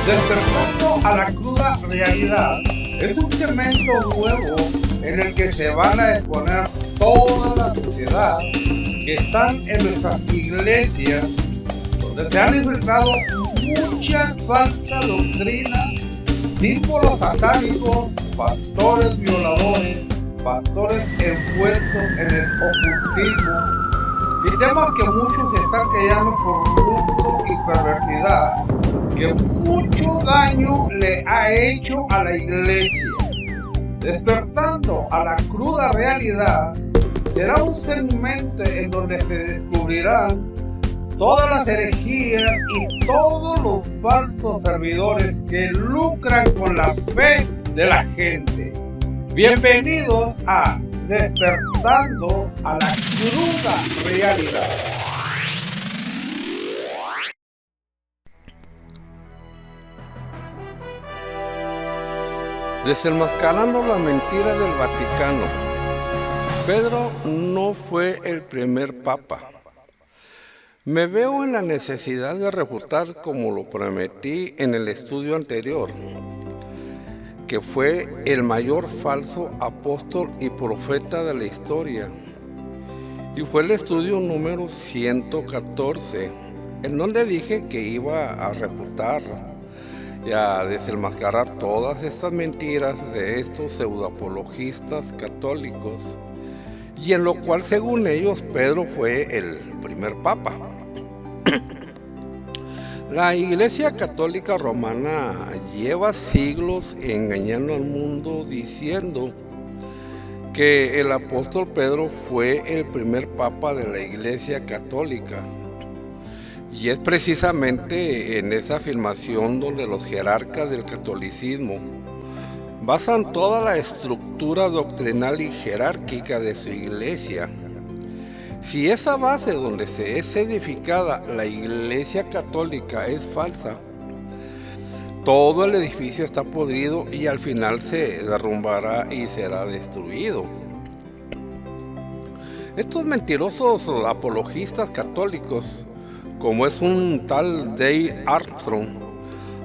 Despertando a la cruda realidad es un segmento nuevo en el que se van a exponer toda la sociedad que están en nuestras iglesias, donde se han infiltrado muchas falsas doctrinas, símbolos satánicos, pastores violadores, pastores envueltos en el ocultismo y temas que muchos están callando por lucro y perversidad, que mucho daño le ha hecho a la iglesia. Despertando a la cruda realidad será un segmento en donde se descubrirán todas las herejías y todos los falsos servidores que lucran con la fe de la gente. Bienvenidos a Despertando a la cruda realidad. Desenmascarando las mentiras del Vaticano. Pedro no fue el primer papa. Me veo en la necesidad de refutar, como lo prometí en el estudio anterior, que fue el mayor falso apóstol y profeta de la historia. Y fue el estudio número 114, en donde dije que iba a refutar y a desenmascarar todas estas mentiras de estos pseudoapologistas católicos, y en lo cual, según ellos, Pedro fue el primer papa. La Iglesia Católica Romana lleva siglos engañando al mundo diciendo que el apóstol Pedro fue el primer papa de la Iglesia Católica. Y es precisamente en esa afirmación donde los jerarcas del catolicismo basan toda la estructura doctrinal y jerárquica de su iglesia. Si esa base donde se es edificada la Iglesia Católica es falsa, todo el edificio está podrido y al final se derrumbará y será destruido. Estos mentirosos apologistas católicos, como es un tal Dave Armstrong,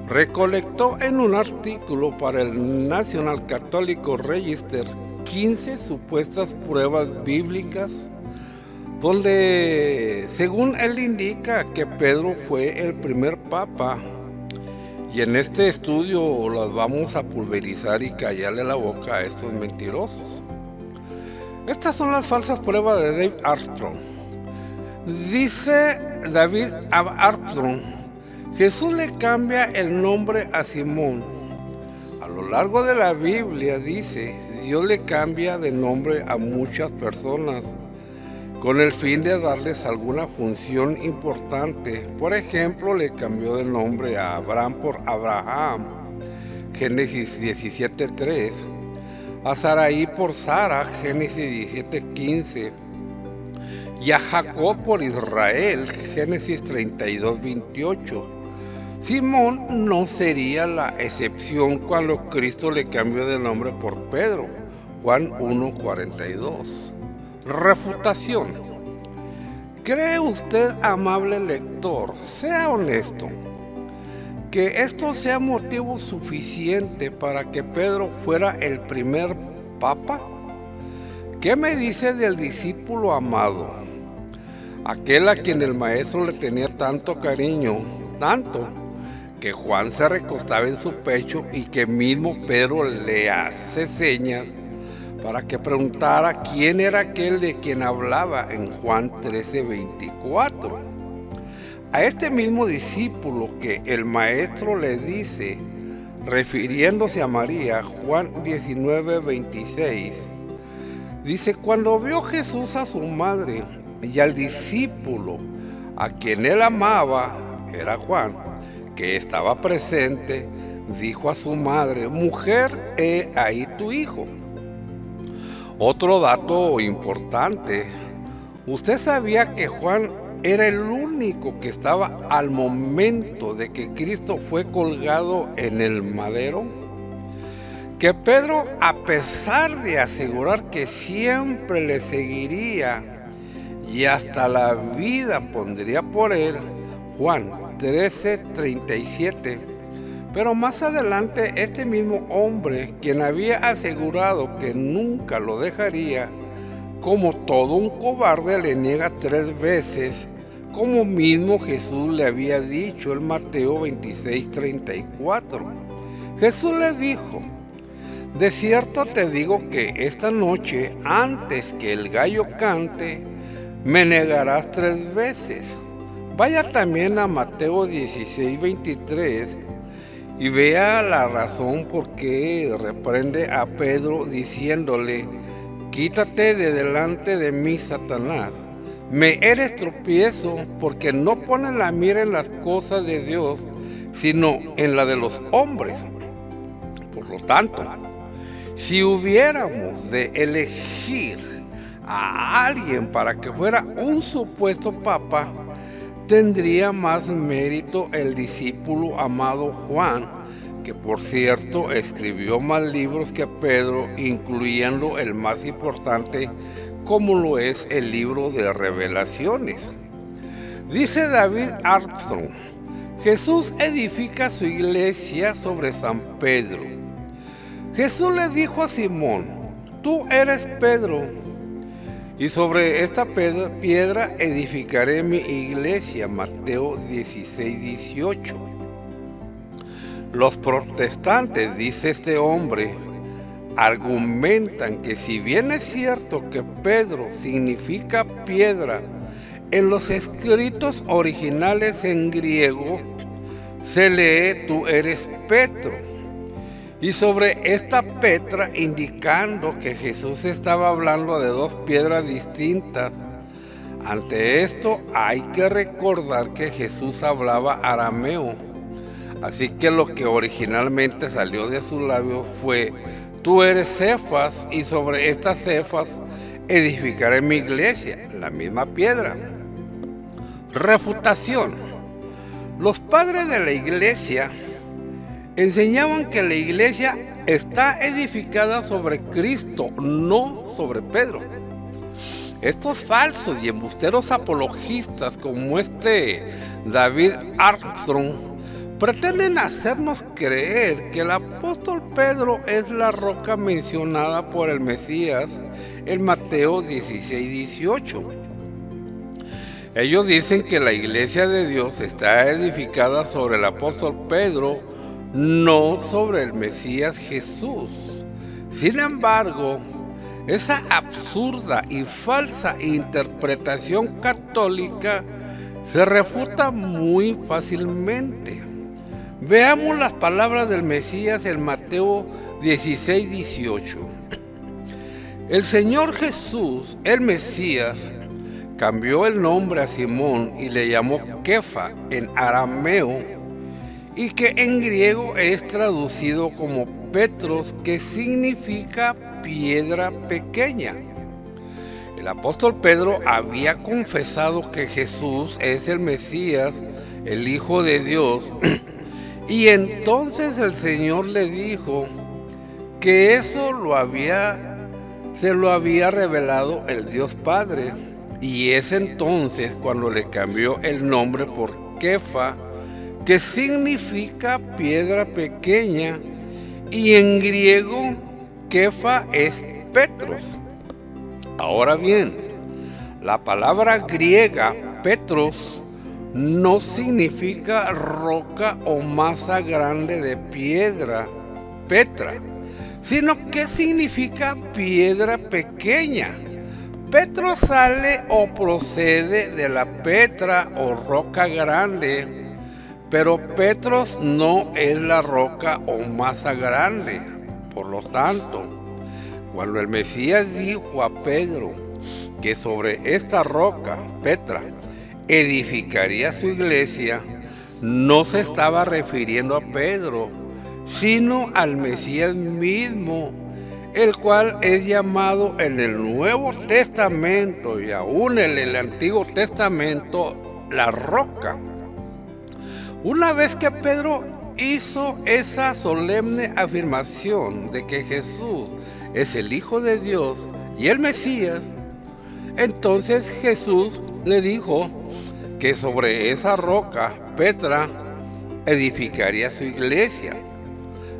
recolectó en un artículo para el National Catholic Register 15 supuestas pruebas bíblicas donde, según él, indica que Pedro fue el primer papa. Y en este estudio las vamos a pulverizar y callarle la boca a estos mentirosos. Estas son las falsas pruebas de Dave Armstrong. Dice David Armstrong: Jesús le cambia el nombre a Simón. A lo largo de la Biblia dice, Dios le cambia de nombre a muchas personas con el fin de darles alguna función importante. Por ejemplo, le cambió de nombre a Abraham por Abraham, Génesis 17:3, a Saraí por Sara, Génesis 17:15, y a Jacob por Israel, Génesis 32:28. Simón no sería la excepción cuando Cristo le cambió de nombre por Pedro, Juan 1:42. Refutación. ¿Cree usted, amable lector, sea honesto, que esto sea motivo suficiente para que Pedro fuera el primer papa? ¿Qué me dice del discípulo amado? Aquel a quien el maestro le tenía tanto cariño, tanto que Juan se recostaba en su pecho y que mismo Pedro le hace señas para que preguntara quién era aquel de quien hablaba en Juan 13:24. A este mismo discípulo que el maestro le dice, refiriéndose a María, Juan 19:26, dice: cuando vio Jesús a su madre y al discípulo a quien él amaba, era Juan, que estaba presente, dijo a su madre: mujer, he ahí tu hijo. Otro dato importante: ¿usted sabía que Juan era el único que estaba al momento de que Cristo fue colgado en el madero? Que Pedro, a pesar de asegurar que siempre le seguiría y hasta la vida pondría por él, Juan 13:37, Pero más adelante este mismo hombre, quien había asegurado que nunca lo dejaría, como todo un cobarde le niega 3 veces, como mismo Jesús le había dicho en Mateo 26:34. Jesús le dijo: de cierto te digo que esta noche, antes que el gallo cante, me negarás 3 veces. Vaya también a Mateo 16:23 y vea la razón por qué reprende a Pedro diciéndole: quítate de delante de mí, Satanás. Me eres tropiezo porque no pones la mira en las cosas de Dios, sino en la de los hombres. Por lo tanto, si hubiéramos de elegir a alguien para que fuera un supuesto papa, tendría más mérito el discípulo amado Juan, que por cierto escribió más libros que Pedro, incluyendo el más importante, como lo es el libro de Revelaciones. Dice David Armstrong: Jesús edifica su iglesia sobre San Pedro. Jesús le dijo a Simón: tú eres Pedro, y sobre esta piedra edificaré mi iglesia. Mateo 16:18. Los protestantes, dice este hombre, argumentan que si bien es cierto que Pedro significa piedra, en los escritos originales en griego se lee tú eres Petro. Y sobre esta Petra, indicando que Jesús estaba hablando de 2 piedras distintas. Ante esto hay que recordar que Jesús hablaba arameo, así que lo que originalmente salió de sus labios fue: tú eres Cefas, y sobre estas Cefas edificaré mi iglesia, la misma piedra. Refutación. Los padres de la iglesia enseñaban que la iglesia está edificada sobre Cristo, no sobre Pedro. Estos falsos y embusteros apologistas como David Armstrong pretenden hacernos creer que el apóstol Pedro es la roca mencionada por el Mesías en Mateo 16:18. Ellos dicen que la iglesia de Dios está edificada sobre el apóstol Pedro, no sobre el Mesías Jesús. Sin embargo, esa absurda y falsa interpretación católica se refuta muy fácilmente. Veamos las palabras del Mesías en Mateo 16:18. El Señor Jesús, el Mesías, cambió el nombre a Simón y le llamó Kefa en arameo, y que en griego es traducido como Petros, que significa piedra pequeña. El apóstol Pedro había confesado que Jesús es el Mesías, el Hijo de Dios, y entonces el Señor le dijo que eso se lo había revelado el Dios Padre, y es entonces cuando le cambió el nombre por Kefa, que significa piedra pequeña, y en griego Kefa es Petros. Ahora bien, la palabra griega Petros no significa roca o masa grande de piedra, Petra, sino que significa piedra pequeña. Petros sale o procede de la Petra o roca grande, pero Petros no es la roca o masa grande. Por lo tanto, cuando el Mesías dijo a Pedro que sobre esta roca, Petra, edificaría su iglesia, no se estaba refiriendo a Pedro, sino al Mesías mismo, el cual es llamado en el Nuevo Testamento y aún en el Antiguo Testamento la roca. Una vez que Pedro hizo esa solemne afirmación de que Jesús es el Hijo de Dios y el Mesías, entonces Jesús le dijo que sobre esa roca, Petra, edificaría su iglesia.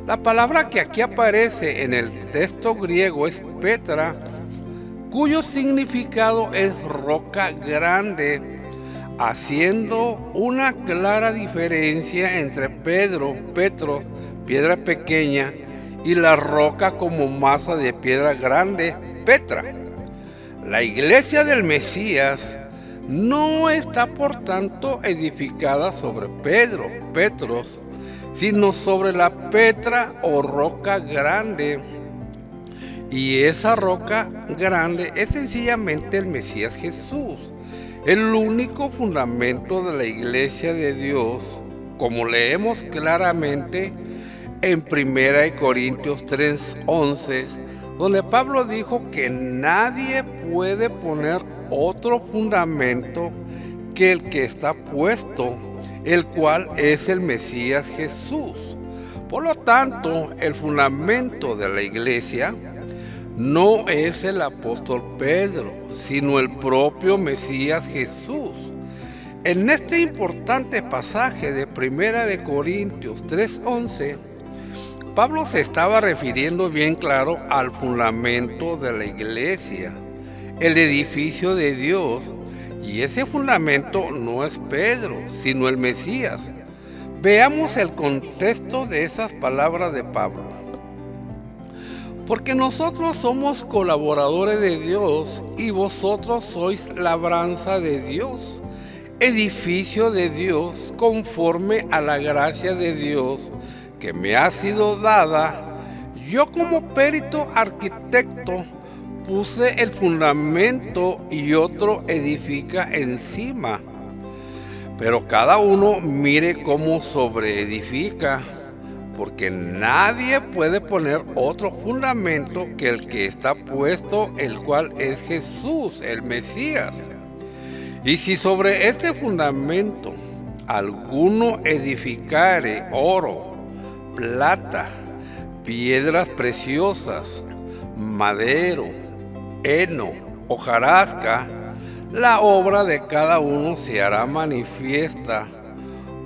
La palabra que aquí aparece en el texto griego es Petra, cuyo significado es roca grande, haciendo una clara diferencia entre Petro, piedra pequeña, y la roca como masa de piedra grande, Petra. La iglesia del Mesías no está por tanto edificada sobre Petros, sino sobre la Petra o roca grande. Y esa roca grande es sencillamente el Mesías Jesús, el único fundamento de la iglesia de Dios, como leemos claramente en 1 Corintios 3:11, donde Pablo dijo que nadie puede poner otro fundamento que el que está puesto, el cual es el Mesías Jesús. Por lo tanto, el fundamento de la iglesia no es el apóstol Pedro, sino el propio Mesías Jesús. En este importante pasaje de 1 Corintios 3:11, Pablo se estaba refiriendo bien claro al fundamento de la iglesia, el edificio de Dios, y ese fundamento no es Pedro, sino el Mesías. Veamos el contexto de esas palabras de Pablo. Porque nosotros somos colaboradores de Dios y vosotros sois labranza de Dios, edificio de Dios, conforme a la gracia de Dios que me ha sido dada. Yo como perito arquitecto puse el fundamento y otro edifica encima. Pero cada uno mire cómo sobreedifica, porque nadie puede poner otro fundamento que el que está puesto, el cual es Jesús, el Mesías. Y si sobre este fundamento alguno edificare oro, plata, piedras preciosas, madero, heno, hojarasca, la obra de cada uno se hará manifiesta,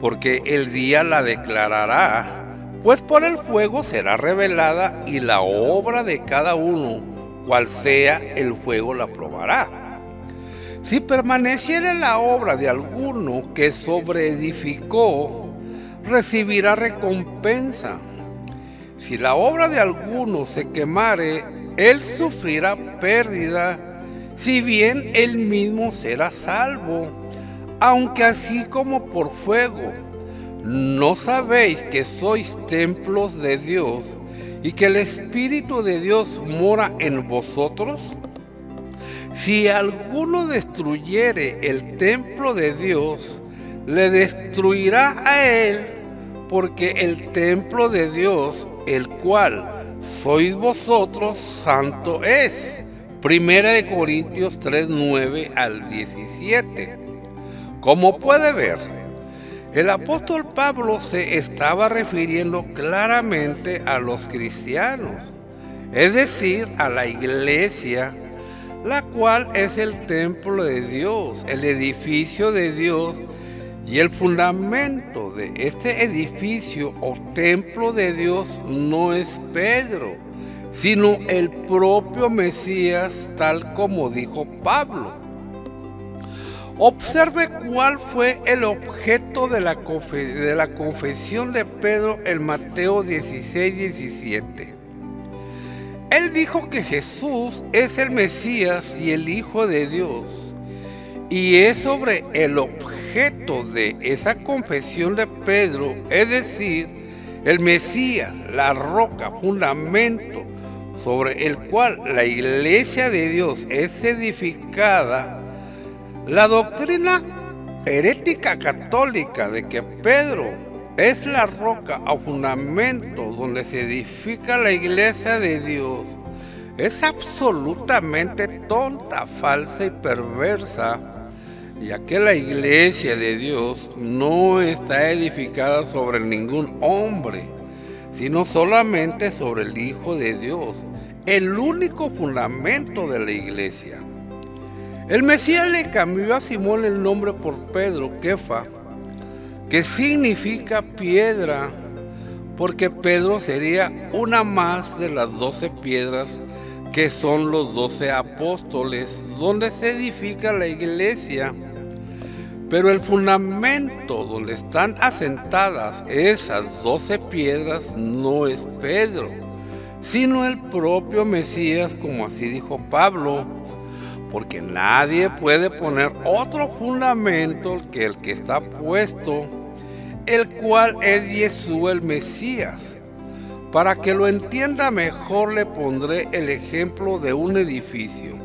porque el día la declarará, pues por el fuego será revelada, y la obra de cada uno, cual sea el fuego, la probará. Si permaneciere la obra de alguno que sobreedificó, recibirá recompensa. Si la obra de alguno se quemare, él sufrirá pérdida, si bien él mismo será salvo, aunque así como por fuego. ¿No sabéis que sois templos de Dios y que el Espíritu de Dios mora en vosotros? Si alguno destruyere el templo de Dios, le destruirá a él, porque el templo de Dios, el cual sois vosotros, santo es. 1 Corintios 3:9 al 17. Como puede ver, el apóstol Pablo se estaba refiriendo claramente a los cristianos, es decir, a la iglesia, la cual es el templo de Dios, el edificio de Dios, y el fundamento de este edificio o templo de Dios no es Pedro, sino el propio Mesías, tal como dijo Pablo. Observe cuál fue el objeto de la confesión de Pedro en Mateo 16:17. Él dijo que Jesús es el Mesías y el Hijo de Dios, y es sobre el objeto de esa confesión de Pedro, es decir, el Mesías, la roca, fundamento, sobre el cual la iglesia de Dios es edificada, la doctrina herética católica de que Pedro es la roca o fundamento donde se edifica la iglesia de Dios es absolutamente tonta, falsa y perversa, ya que la iglesia de Dios no está edificada sobre ningún hombre, sino solamente sobre el Hijo de Dios, el único fundamento de la iglesia. El Mesías le cambió a Simón el nombre por Pedro, Kefa, que significa piedra, porque Pedro sería una más de las 12 piedras que son los 12 apóstoles, donde se edifica la iglesia. Pero el fundamento donde están asentadas esas 12 piedras no es Pedro, sino el propio Mesías, como así dijo Pablo, porque nadie puede poner otro fundamento que el que está puesto, el cual es Jesús el Mesías. Para que lo entienda mejor le pondré el ejemplo de un edificio.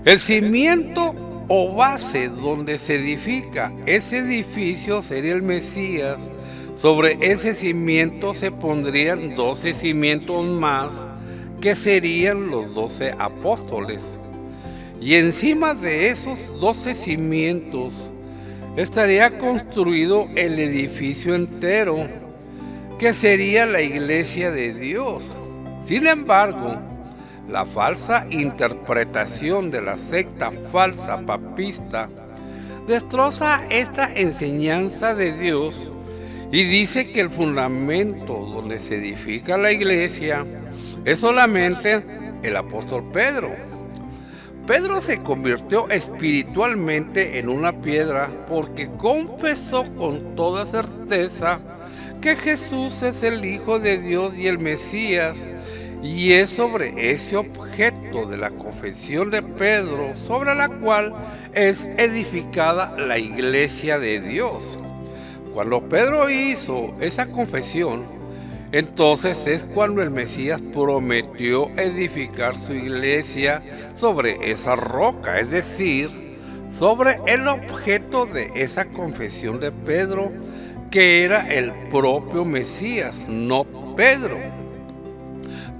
El cimiento o base donde se edifica ese edificio sería el Mesías. Sobre ese cimiento se pondrían 12 cimientos más, que serían los 12 apóstoles. Y encima de esos 12 cimientos estaría construido el edificio entero, que sería la iglesia de Dios. Sin embargo, la falsa interpretación de la secta falsa papista destroza esta enseñanza de Dios y dice que el fundamento donde se edifica la iglesia es solamente el apóstol Pedro. Pedro se convirtió espiritualmente en una piedra porque confesó con toda certeza que Jesús es el Hijo de Dios y el Mesías, y es sobre ese objeto de la confesión de Pedro sobre la cual es edificada la iglesia de Dios. Cuando Pedro hizo esa confesión, entonces es cuando el Mesías prometió edificar su iglesia sobre esa roca, es decir, sobre el objeto de esa confesión de Pedro, que era el propio Mesías, no Pedro.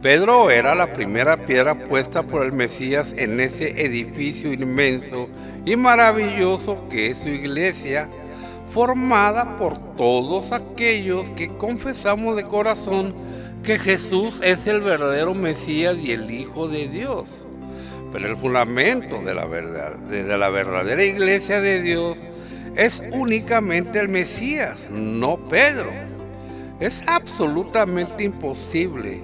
Pedro era la primera piedra puesta por el Mesías en ese edificio inmenso y maravilloso que es su iglesia, formada por todos aquellos que confesamos de corazón que Jesús es el verdadero Mesías y el Hijo de Dios. Pero el fundamento de la verdadera iglesia de Dios es únicamente el Mesías, no Pedro. Es absolutamente imposible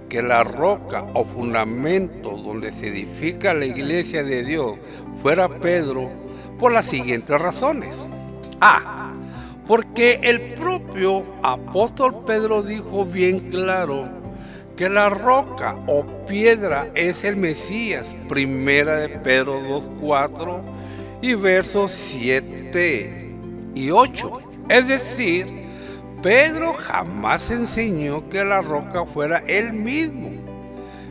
que la roca o fundamento donde se edifica la iglesia de Dios fuera Pedro, por las siguientes razones. Porque el propio apóstol Pedro dijo bien claro que la roca o piedra es el Mesías, primera de Pedro 2:4 y versos 7 y 8. Es decir, Pedro jamás enseñó que la roca fuera él mismo.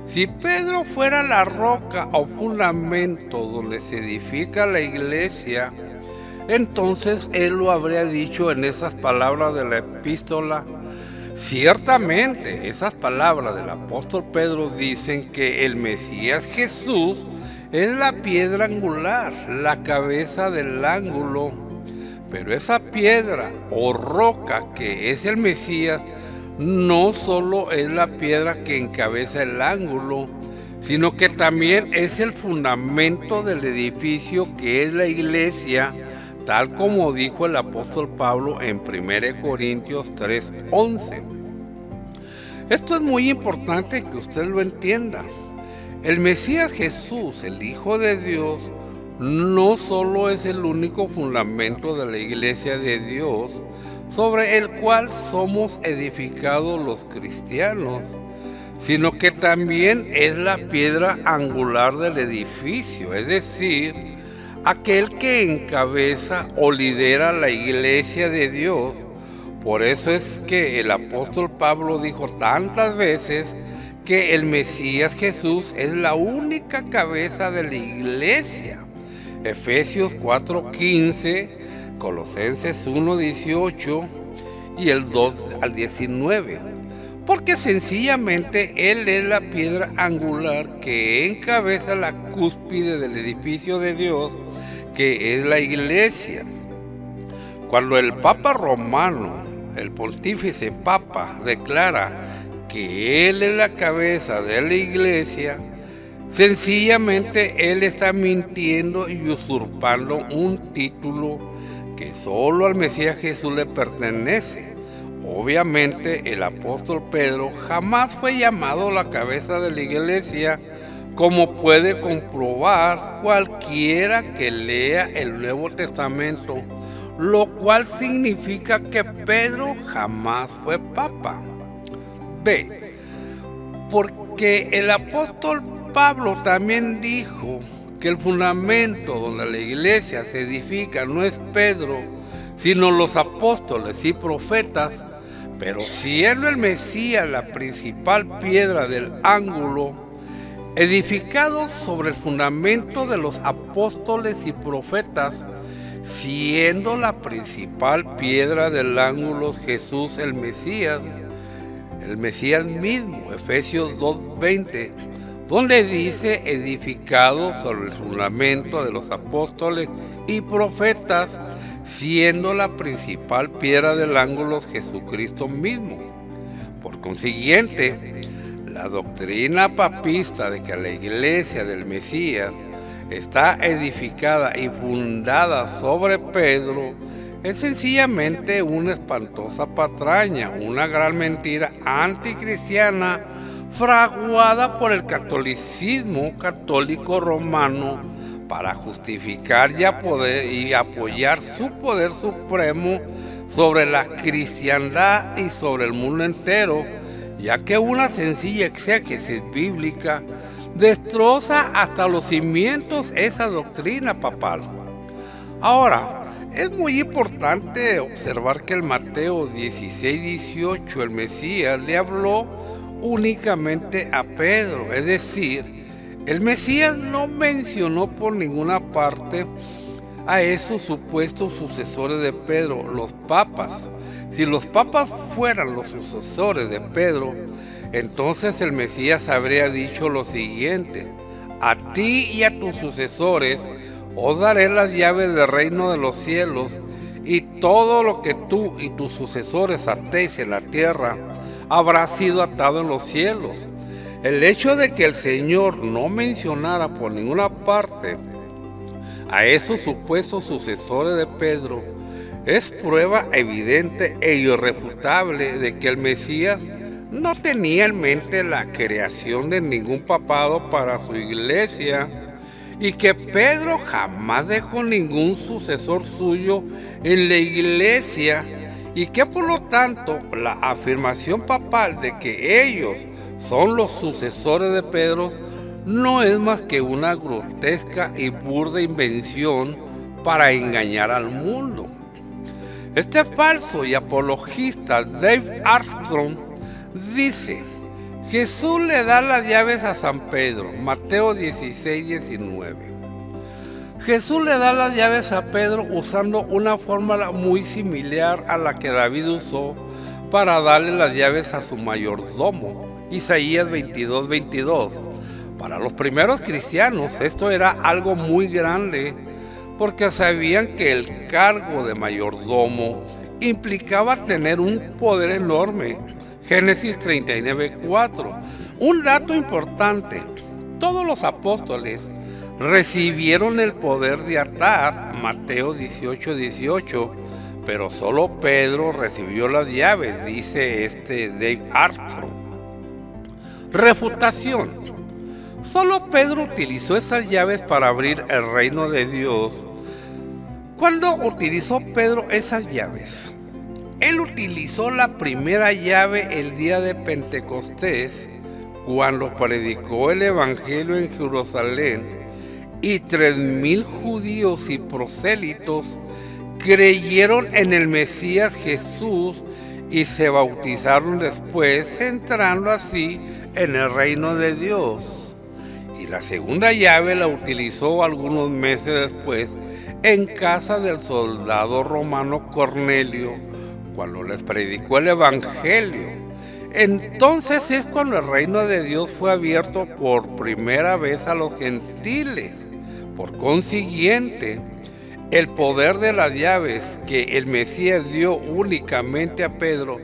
Si Pedro fuera la roca o fundamento donde se edifica la iglesia, entonces él lo habría dicho en esas palabras de la epístola. Ciertamente, esas palabras del apóstol Pedro dicen que el Mesías Jesús es la piedra angular, la cabeza del ángulo. Pero esa piedra o roca que es el Mesías no solo es la piedra que encabeza el ángulo, sino que también es el fundamento del edificio que es la iglesia, tal como dijo el apóstol Pablo en 1 Corintios 3:11. Esto es muy importante que usted lo entienda. El Mesías Jesús, el Hijo de Dios, no solo es el único fundamento de la iglesia de Dios sobre el cual somos edificados los cristianos, sino que también es la piedra angular del edificio, es decir, aquel que encabeza o lidera la iglesia de Dios. Por eso es que el apóstol Pablo dijo tantas veces que el Mesías Jesús es la única cabeza de la iglesia. Efesios 4:15, Colosenses 1:18 y el 2 al 19. Porque sencillamente Él es la piedra angular que encabeza la cúspide del edificio de Dios, que es la iglesia. Cuando el Papa Romano, el pontífice Papa, declara que Él es la cabeza de la iglesia, sencillamente Él está mintiendo y usurpando un título que solo al Mesías Jesús le pertenece. Obviamente el apóstol Pedro jamás fue llamado la cabeza de la iglesia, como puede comprobar cualquiera que lea el Nuevo Testamento, lo cual significa que Pedro jamás fue papa. B. Porque el apóstol Pablo también dijo que el fundamento donde la iglesia se edifica no es Pedro, sino los apóstoles y profetas, pero siendo el Mesías la principal piedra del ángulo, edificado sobre el fundamento de los apóstoles y profetas, siendo la principal piedra del ángulo Jesús el Mesías mismo, Efesios 2:20, donde dice edificado sobre el fundamento de los apóstoles y profetas, siendo la principal piedra del ángulo Jesucristo mismo. Por consiguiente, la doctrina papista de que la iglesia del Mesías está edificada y fundada sobre Pedro es sencillamente una espantosa patraña, una gran mentira anticristiana fraguada por el catolicismo católico romano para justificar y apoyar su poder supremo sobre la cristiandad y sobre el mundo entero, ya que una sencilla exégesis bíblica destroza hasta los cimientos esa doctrina papal. Ahora, es muy importante observar que en Mateo 16:18 el Mesías le habló únicamente a Pedro, es decir, el Mesías no mencionó por ninguna parte a esos supuestos sucesores de Pedro, los papas. Si los papas fueran los sucesores de Pedro, entonces el Mesías habría dicho lo siguiente: a ti y a tus sucesores os daré las llaves del reino de los cielos, y todo lo que tú y tus sucesores atéis en la tierra habrá sido atado en los cielos. El hecho de que el Señor no mencionara por ninguna parte a esos supuestos sucesores de Pedro es prueba evidente e irrefutable de que el Mesías no tenía en mente la creación de ningún papado para su iglesia, y que Pedro jamás dejó ningún sucesor suyo en la iglesia, y que por lo tanto la afirmación papal de que ellos son los sucesores de Pedro no es más que una grotesca y burda invención para engañar al mundo. Este falso y apologista Dave Armstrong dice: Jesús le da las llaves a San Pedro, Mateo 16:19. Jesús le da las llaves a Pedro usando una fórmula muy similar a la que David usó para darle las llaves a su mayordomo, Isaías 22:22. Para los primeros cristianos esto era algo muy grande, porque sabían que el cargo de mayordomo implicaba tener un poder enorme. Génesis 39:4. Un dato importante: todos los apóstoles recibieron el poder de atar, Mateo 18:18, pero solo Pedro recibió las llaves, dice Dave Armstrong. Refutación: solo Pedro utilizó esas llaves para abrir el reino de Dios. ¿Cuándo utilizó Pedro esas llaves? Él utilizó la primera llave el día de Pentecostés, cuando predicó el Evangelio en Jerusalén, y 3,000 judíos y prosélitos creyeron en el Mesías Jesús y se bautizaron después, entrando así en el reino de Dios. Y la segunda llave la utilizó algunos meses después en casa del soldado romano Cornelio, cuando les predicó el Evangelio. Entonces es cuando el reino de Dios fue abierto por primera vez a los gentiles. Por consiguiente, el poder de las llaves que el Mesías dio únicamente a Pedro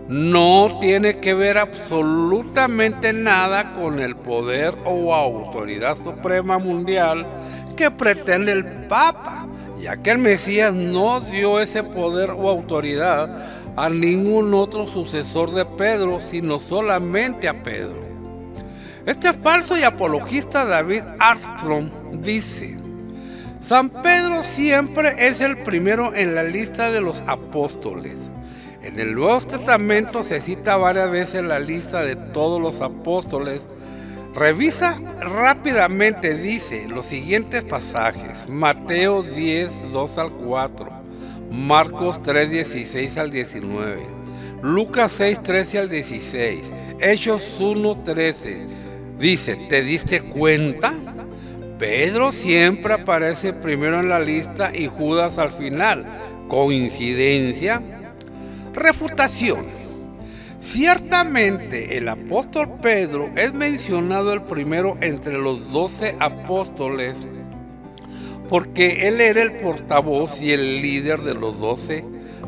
no tiene que ver absolutamente nada con el poder o autoridad suprema mundial que pretende el Papa, ya que el Mesías no dio ese poder o autoridad a ningún otro sucesor de Pedro, sino solamente a Pedro. Este falso y apologista David Armstrong dice: San Pedro siempre es el primero en la lista de los apóstoles. En el Nuevo Testamento se cita varias veces la lista de todos los apóstoles. Revisa rápidamente, dice los siguientes pasajes: Mateo 10, 2 al 4, Marcos 3, 16 al 19, Lucas 6, 13 al 16, Hechos 1, 13. Dice: ¿te diste cuenta? Pedro siempre aparece primero en la lista y Judas al final. ¿Coincidencia? Refutación. Ciertamente el apóstol Pedro es mencionado el primero entre los 12 apóstoles porque él era el portavoz y el líder de los 12,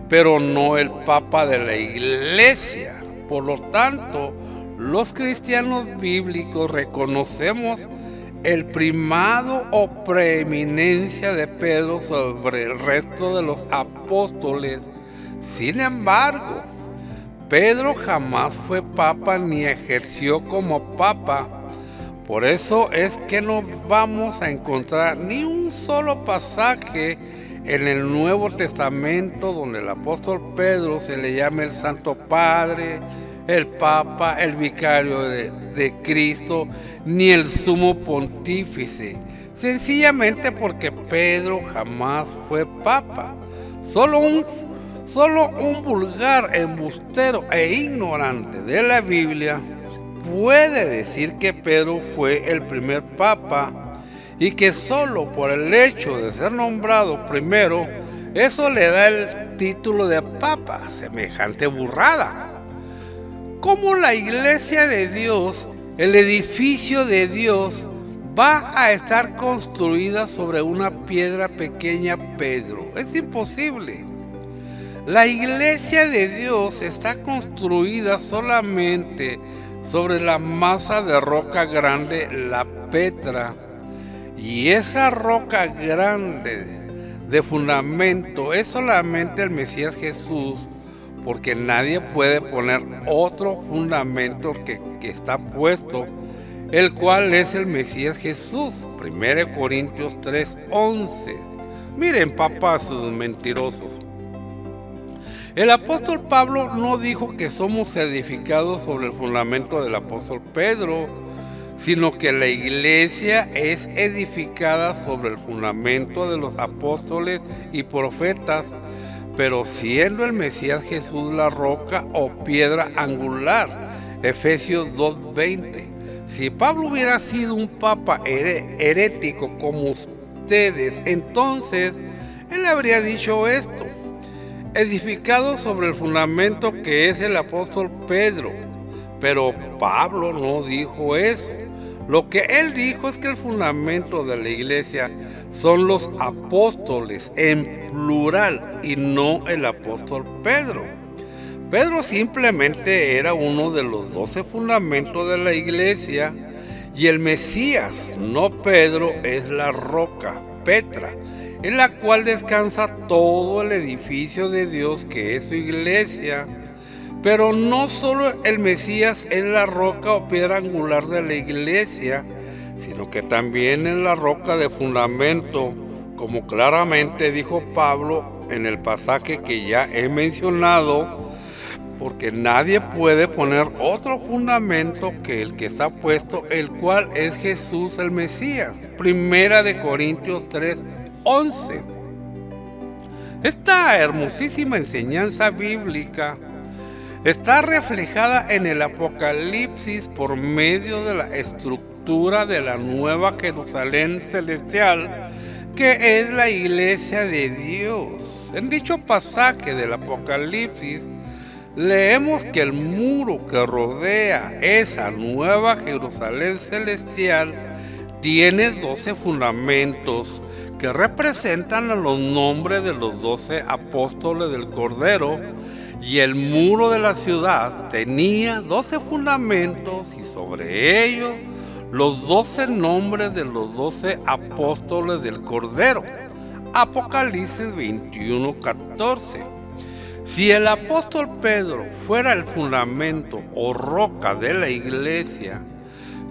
pero no el papa de la iglesia. Por lo tanto, los cristianos bíblicos reconocemos el primado o preeminencia de Pedro sobre el resto de los apóstoles. Sin embargo, Pedro jamás fue papa ni ejerció como papa. Por eso es que no vamos a encontrar ni un solo pasaje en el Nuevo Testamento donde el apóstol Pedro se le llame el Santo Padre, el Papa, el Vicario de Cristo, ni el Sumo Pontífice, sencillamente porque Pedro jamás fue papa. Solo un vulgar embustero e ignorante de la Biblia puede decir que Pedro fue el primer papa y que solo por el hecho de ser nombrado primero, eso le da el título de papa. Semejante burrada. Como la iglesia de Dios, el edificio de Dios, va a estar construida sobre una piedra pequeña, Pedro? Es imposible. La iglesia de Dios está construida solamente sobre la masa de roca grande, la Petra. Y esa roca grande de fundamento es solamente el Mesías Jesús, porque nadie puede poner otro fundamento que está puesto, el cual es el Mesías Jesús. 1 Corintios 3, 11. Miren, papás mentirosos. El apóstol Pablo no dijo que somos edificados sobre el fundamento del apóstol Pedro, sino que la iglesia es edificada sobre el fundamento de los apóstoles y profetas, pero siendo el Mesías Jesús la roca o piedra angular. Efesios 2:20. Si Pablo hubiera sido un papa herético como ustedes, entonces él habría dicho esto: edificado sobre el fundamento que es el apóstol Pedro. Pero Pablo no dijo eso. Lo que él dijo es que el fundamento de la iglesia son los apóstoles en plural y no el apóstol Pedro. Pedro simplemente era uno de los 12 fundamentos de la iglesia y el Mesías, no Pedro, es la roca, Petra, en la cual descansa todo el edificio de Dios que es su iglesia. Pero no solo el Mesías es la roca o piedra angular de la iglesia, sino que también es la roca de fundamento, como claramente dijo Pablo en el pasaje que ya he mencionado, porque nadie puede poner otro fundamento que el que está puesto, el cual es Jesús el Mesías. 1 Corintios 3, 11. Esta hermosísima enseñanza bíblica está reflejada en el Apocalipsis por medio de la estructura de la Nueva Jerusalén celestial, que es la iglesia de Dios. En dicho pasaje del Apocalipsis leemos que el muro que rodea esa Nueva Jerusalén celestial tiene 12 fundamentos que representan a los nombres de los 12 apóstoles del Cordero, y el muro de la ciudad tenía 12 fundamentos y sobre ellos los 12 nombres de los 12 apóstoles del Cordero. Apocalipsis 21:14. Si el apóstol Pedro fuera el fundamento o roca de la iglesia,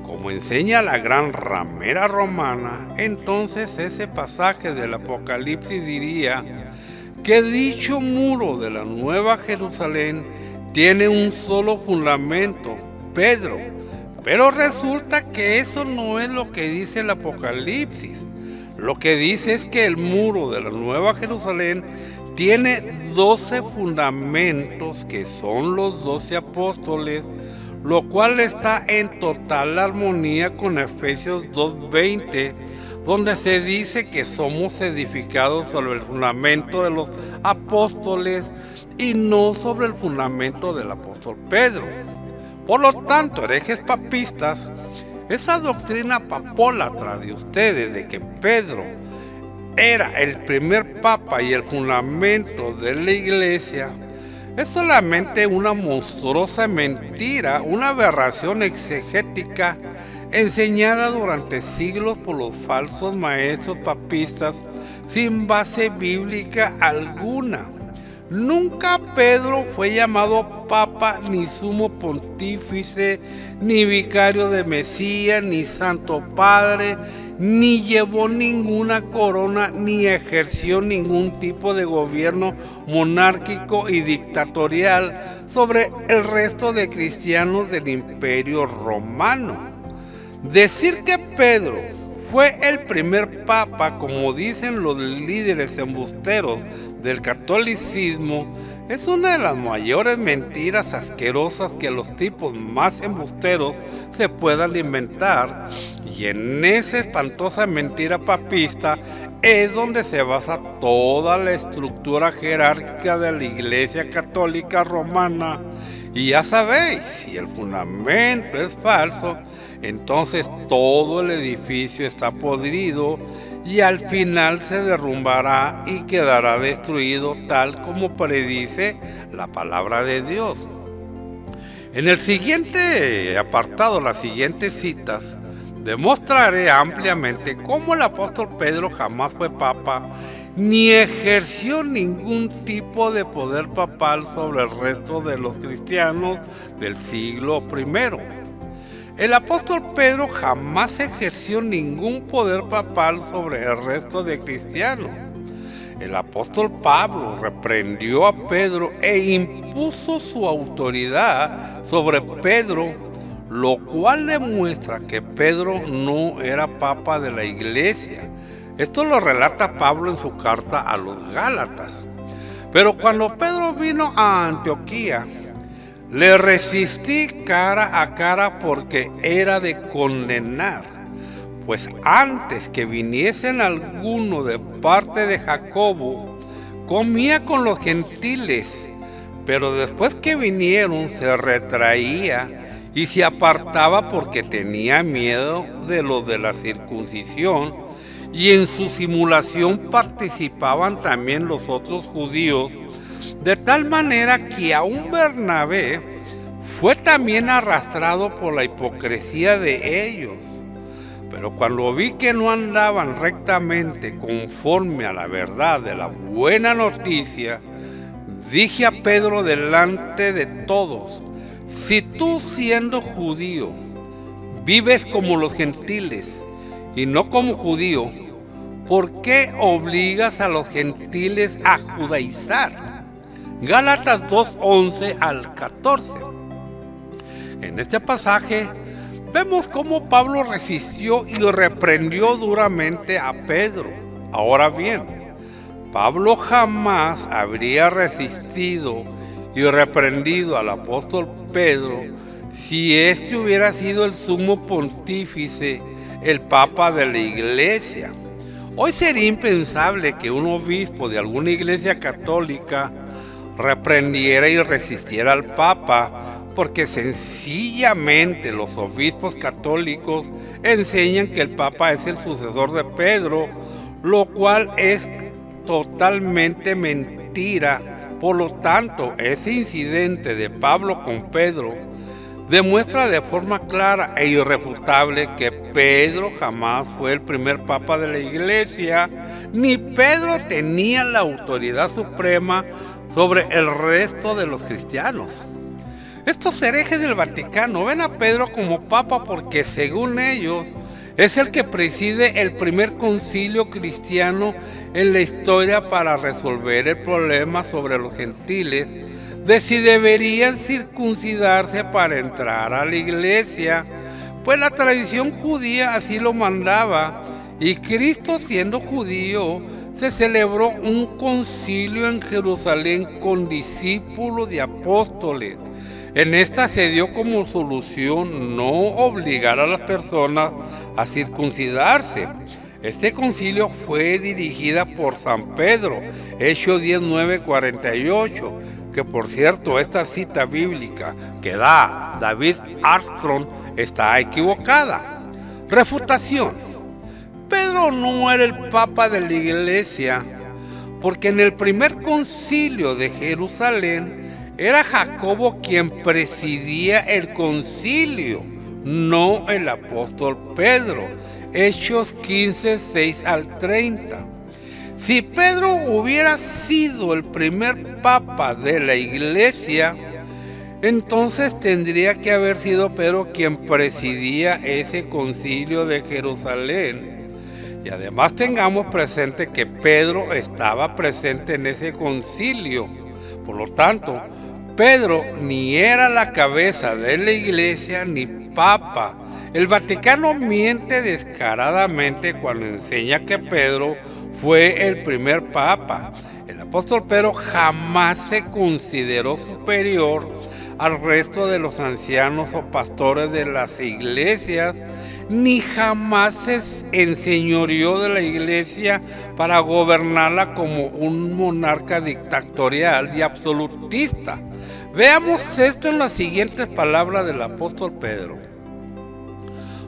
como enseña la gran ramera romana, entonces ese pasaje del Apocalipsis diría que dicho muro de la Nueva Jerusalén tiene un solo fundamento, Pedro. Pero resulta que eso no es lo que dice el Apocalipsis. Lo que dice es que el muro de la Nueva Jerusalén tiene 12 fundamentos, que son los 12 apóstoles, lo cual está en total armonía con Efesios 2:20, donde se dice que somos edificados sobre el fundamento de los apóstoles y no sobre el fundamento del apóstol Pedro. Por lo tanto, herejes papistas, esa doctrina papólatra de ustedes de que Pedro era el primer papa y el fundamento de la iglesia, es solamente una monstruosa mentira, una aberración exegética enseñada durante siglos por los falsos maestros papistas sin base bíblica alguna. Nunca Pedro fue llamado papa, ni sumo pontífice, ni vicario de Mesías, ni santo padre, ni llevó ninguna corona, ni ejerció ningún tipo de gobierno monárquico y dictatorial sobre el resto de cristianos del Imperio Romano. Decir que Pedro fue el primer papa, como dicen los líderes embusteros del catolicismo, es una de las mayores mentiras asquerosas que los tipos más embusteros se puedan inventar, y en esa espantosa mentira papista es donde se basa toda la estructura jerárquica de la Iglesia Católica Romana. Y ya sabéis, si el fundamento es falso, entonces todo el edificio está podrido y al final se derrumbará y quedará destruido, tal como predice la palabra de Dios. En el siguiente apartado, las siguientes citas, demostraré ampliamente cómo el apóstol Pedro jamás fue papa ni ejerció ningún tipo de poder papal sobre el resto de los cristianos del siglo I. El apóstol Pedro jamás ejerció ningún poder papal sobre el resto de cristianos. El apóstol Pablo reprendió a Pedro e impuso su autoridad sobre Pedro, lo cual demuestra que Pedro no era papa de la iglesia. Esto lo relata Pablo en su carta a los Gálatas. Pero cuando Pedro vino a Antioquía, le resistí cara a cara porque era de condenar, pues antes que viniesen alguno de parte de Jacobo, comía con los gentiles, pero después que vinieron se retraía y se apartaba porque tenía miedo de los de la circuncisión, y en su simulación participaban también los otros judíos, de tal manera que aún Bernabé fue también arrastrado por la hipocresía de ellos. Pero cuando vi que no andaban rectamente conforme a la verdad de la buena noticia, dije a Pedro delante de todos: si tú, siendo judío, vives como los gentiles y no como judío, ¿por qué obligas a los gentiles a judaizar? Gálatas 2:11 al 14. En este pasaje vemos cómo Pablo resistió y reprendió duramente a Pedro. Ahora bien, Pablo jamás habría resistido y reprendido al apóstol Pedro si éste hubiera sido el sumo pontífice, el papa de la iglesia. Hoy sería impensable que un obispo de alguna iglesia católica reprendiera y resistiera al papa, porque sencillamente los obispos católicos enseñan que el papa es el sucesor de Pedro, lo cual es totalmente mentira. Por lo tanto, ese incidente de Pablo con Pedro demuestra de forma clara e irrefutable que Pedro jamás fue el primer papa de la iglesia, ni Pedro tenía la autoridad suprema sobre el resto de los cristianos. Estos herejes del Vaticano ven a Pedro como papa porque, según ellos, es el que preside el primer concilio cristiano en la historia para resolver el problema sobre los gentiles de si deberían circuncidarse para entrar a la iglesia, pues la tradición judía así lo mandaba, y Cristo, siendo judío, se celebró un concilio en Jerusalén con discípulos y apóstoles. En esta se dio como solución no obligar a las personas a circuncidarse. Este concilio fue dirigida por San Pedro, Hechos 19:48, que por cierto esta cita bíblica que da David Armstrong está equivocada. Refutación: Pedro no era el papa de la iglesia, porque en el primer concilio de Jerusalén era Jacobo quien presidía el concilio, no el apóstol Pedro. Hechos 15:6-30. Si Pedro hubiera sido el primer papa de la iglesia, entonces tendría que haber sido Pedro quien presidía ese concilio de Jerusalén. Y además tengamos presente que Pedro estaba presente en ese concilio. Por lo tanto, Pedro ni era la cabeza de la iglesia ni papa. El Vaticano miente descaradamente cuando enseña que Pedro fue el primer papa. El apóstol Pedro jamás se consideró superior al resto de los ancianos o pastores de las iglesias, ni jamás se enseñoreó de la iglesia para gobernarla como un monarca dictatorial y absolutista. Veamos esto en las siguientes palabras del apóstol Pedro.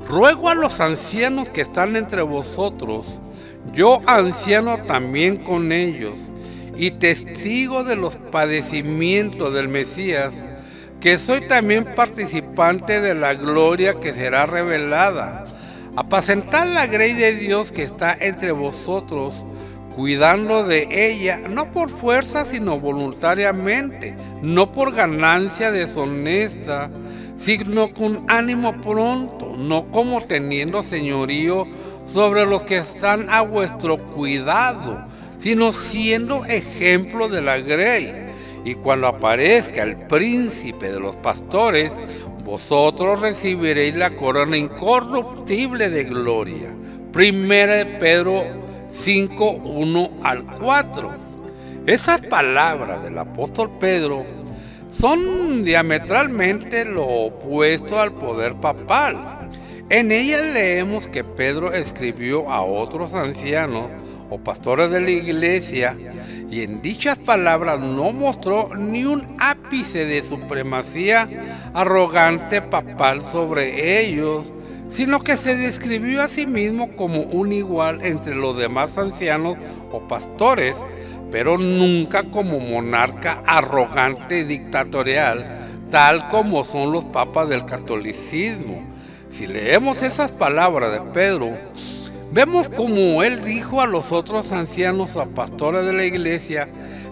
Ruego a los ancianos que están entre vosotros, yo anciano también con ellos, y testigo de los padecimientos del Mesías, que soy también participante de la gloria que será revelada. Apacentad la grey de Dios que está entre vosotros, cuidando de ella, no por fuerza, sino voluntariamente, no por ganancia deshonesta, sino con ánimo pronto, no como teniendo señorío sobre los que están a vuestro cuidado, sino siendo ejemplo de la grey. Y cuando aparezca el príncipe de los pastores, vosotros recibiréis la corona incorruptible de gloria. Primera de Pedro 5:1-4. Esas palabras del apóstol Pedro son diametralmente lo opuesto al poder papal. En ellas leemos que Pedro escribió a otros ancianos o pastores de la iglesia, y en dichas palabras no mostró ni un ápice de supremacía arrogante papal sobre ellos, sino que se describió a sí mismo como un igual entre los demás ancianos o pastores, pero nunca como monarca arrogante y dictatorial, tal como son los papas del catolicismo. Si leemos esas palabras de Pedro, vemos como él dijo a los otros ancianos o pastores de la iglesia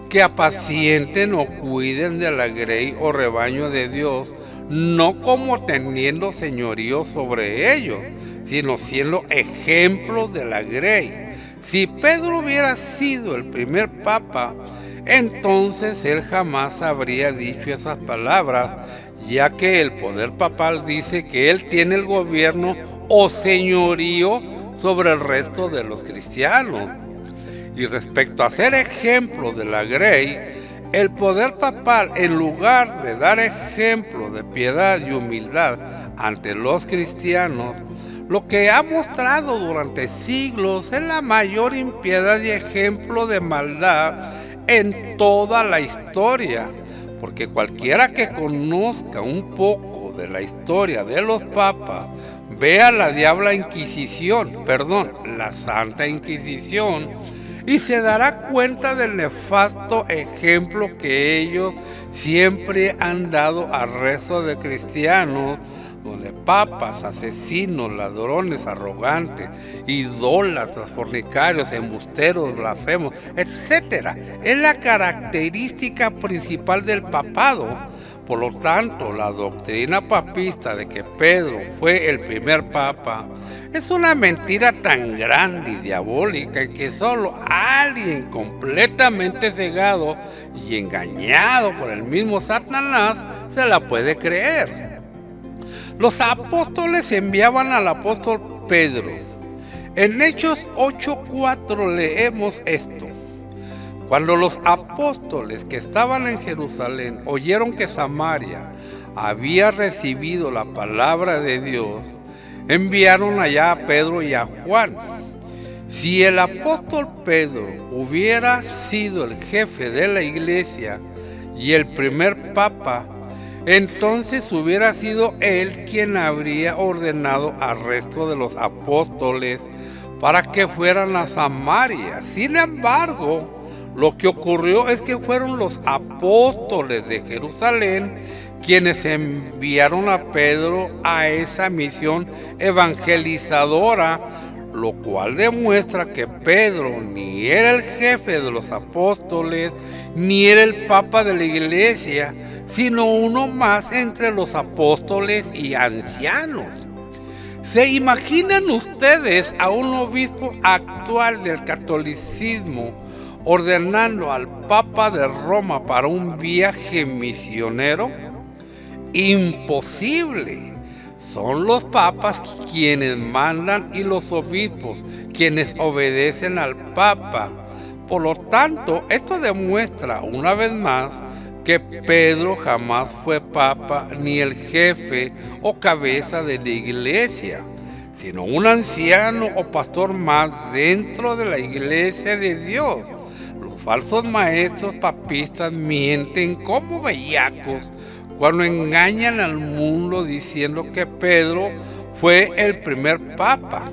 que apacienten o cuiden de la grey o rebaño de Dios, no como teniendo señorío sobre ellos, sino siendo ejemplos de la grey. Si Pedro hubiera sido el primer papa, entonces él jamás habría dicho esas palabras, ya que el poder papal dice que él tiene el gobierno o señorío sobre el resto de los cristianos. Y respecto a ser ejemplo de la grey, el poder papal, en lugar de dar ejemplo de piedad y humildad ante los cristianos, lo que ha mostrado durante siglos es la mayor impiedad y ejemplo de maldad en toda la historia, porque cualquiera que conozca un poco de la historia de los papas, vea la la Santa Inquisición, y se dará cuenta del nefasto ejemplo que ellos siempre han dado al resto de cristianos, donde papas, asesinos, ladrones, arrogantes, idólatras, fornicarios, embusteros, blasfemos, etc. Es la característica principal del papado. Por lo tanto, la doctrina papista de que Pedro fue el primer papa es una mentira tan grande y diabólica que solo alguien completamente cegado y engañado por el mismo Satanás se la puede creer. Los apóstoles enviaban al apóstol Pedro. En Hechos 8:4 leemos esto. Cuando los apóstoles que estaban en Jerusalén oyeron que Samaria había recibido la palabra de Dios, enviaron allá a Pedro y a Juan. Si el apóstol Pedro hubiera sido el jefe de la iglesia y el primer papa, entonces hubiera sido él quien habría ordenado al resto de los apóstoles para que fueran a Samaria. Sin embargo, lo que ocurrió es que fueron los apóstoles de Jerusalén quienes enviaron a Pedro a esa misión evangelizadora, lo cual demuestra que Pedro ni era el jefe de los apóstoles, ni era el papa de la iglesia, sino uno más entre los apóstoles y ancianos. ¿Se imaginan ustedes a un obispo actual del catolicismo ordenando al Papa de Roma para un viaje misionero? Imposible. Son los papas quienes mandan y los obispos quienes obedecen al Papa. Por lo tanto, esto demuestra una vez más que Pedro jamás fue papa ni el jefe o cabeza de la iglesia, sino un anciano o pastor más dentro de la iglesia de Dios. Los falsos maestros papistas mienten como bellacos cuando engañan al mundo diciendo que Pedro fue el primer papa.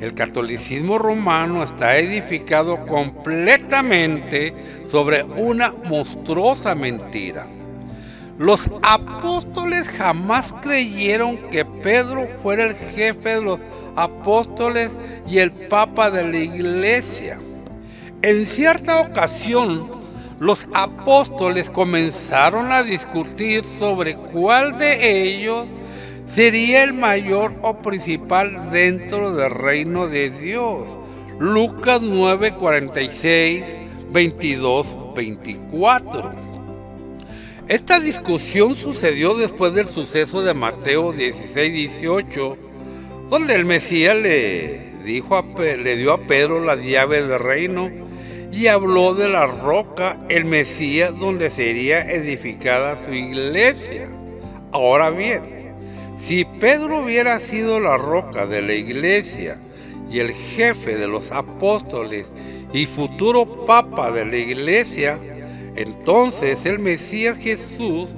El catolicismo romano está edificado completamente sobre una monstruosa mentira. Los apóstoles jamás creyeron que Pedro fuera el jefe de los apóstoles y el papa de la iglesia. En cierta ocasión, los apóstoles comenzaron a discutir sobre cuál de ellos sería el mayor o principal dentro del reino de Dios. Lucas 9, 46, 22, 24. Esta discusión sucedió después del suceso de Mateo 16, 18, donde el Mesías le dio a Pedro las llaves del reino y habló de la roca, el Mesías, donde sería edificada su iglesia. Ahora bien, si Pedro hubiera sido la roca de la iglesia y el jefe de los apóstoles y futuro papa de la iglesia, entonces el Mesías Jesús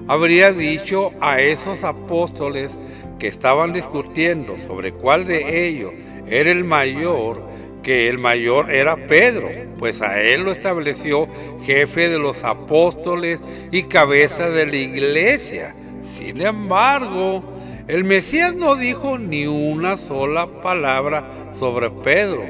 habría dicho a esos apóstoles que estaban discutiendo sobre cuál de ellos era el mayor, que el mayor era Pedro, pues a él lo estableció jefe de los apóstoles y cabeza de la iglesia. Sin embargo, el Mesías no dijo ni una sola palabra sobre Pedro.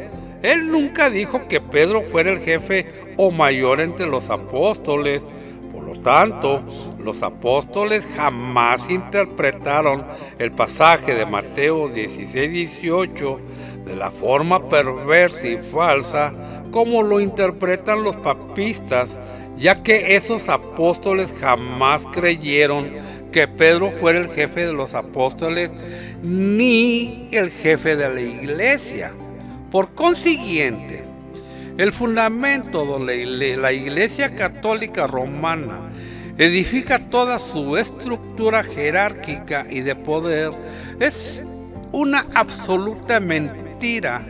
Él nunca dijo que Pedro fuera el jefe o mayor entre los apóstoles. Por lo tanto, los apóstoles jamás interpretaron el pasaje de Mateo 16, 18 de la forma perversa y falsa como lo interpretan los papistas, ya que esos apóstoles jamás creyeron que Pedro fuera el jefe de los apóstoles ni el jefe de la iglesia. Por consiguiente, el fundamento donde la Iglesia Católica Romana edifica toda su estructura jerárquica y de poder es una absoluta mentira,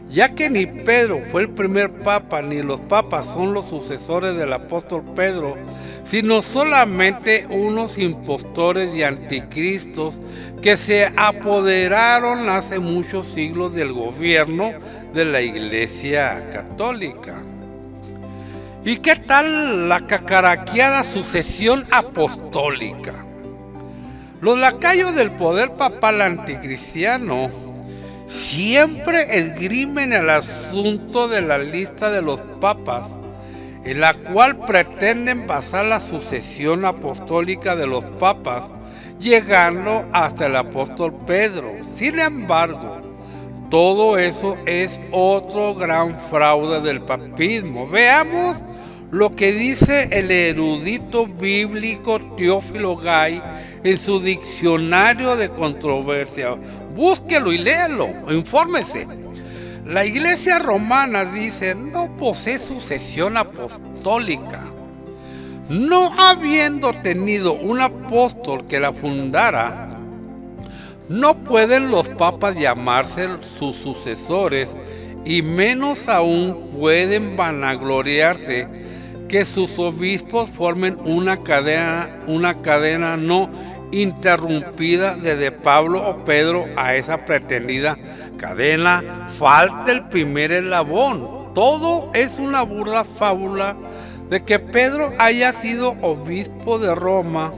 ya que ni Pedro fue el primer papa ni los papas son los sucesores del apóstol Pedro, sino solamente unos impostores y anticristos que se apoderaron hace muchos siglos del gobierno de la Iglesia Católica. ¿Y qué tal la cacaraqueada sucesión apostólica? Los lacayos del poder papal anticristiano siempre esgrimen el asunto de la lista de los papas, en la cual pretenden basar la sucesión apostólica de los papas, llegando hasta el apóstol Pedro. Sin embargo, todo eso es otro gran fraude del papismo. Veamos lo que dice el erudito bíblico Teófilo Gay en su diccionario de controversia. Búsquelo y léalo, infórmese. La Iglesia romana, dice, no posee sucesión apostólica. No habiendo tenido un apóstol que la fundara, no pueden los papas llamarse sus sucesores, y menos aún pueden vanagloriarse que sus obispos formen una cadena no interrumpida desde Pablo o Pedro a esa pretendida cadena. Falta el primer eslabón. Todo es una burda fábula de que Pedro haya sido obispo de Roma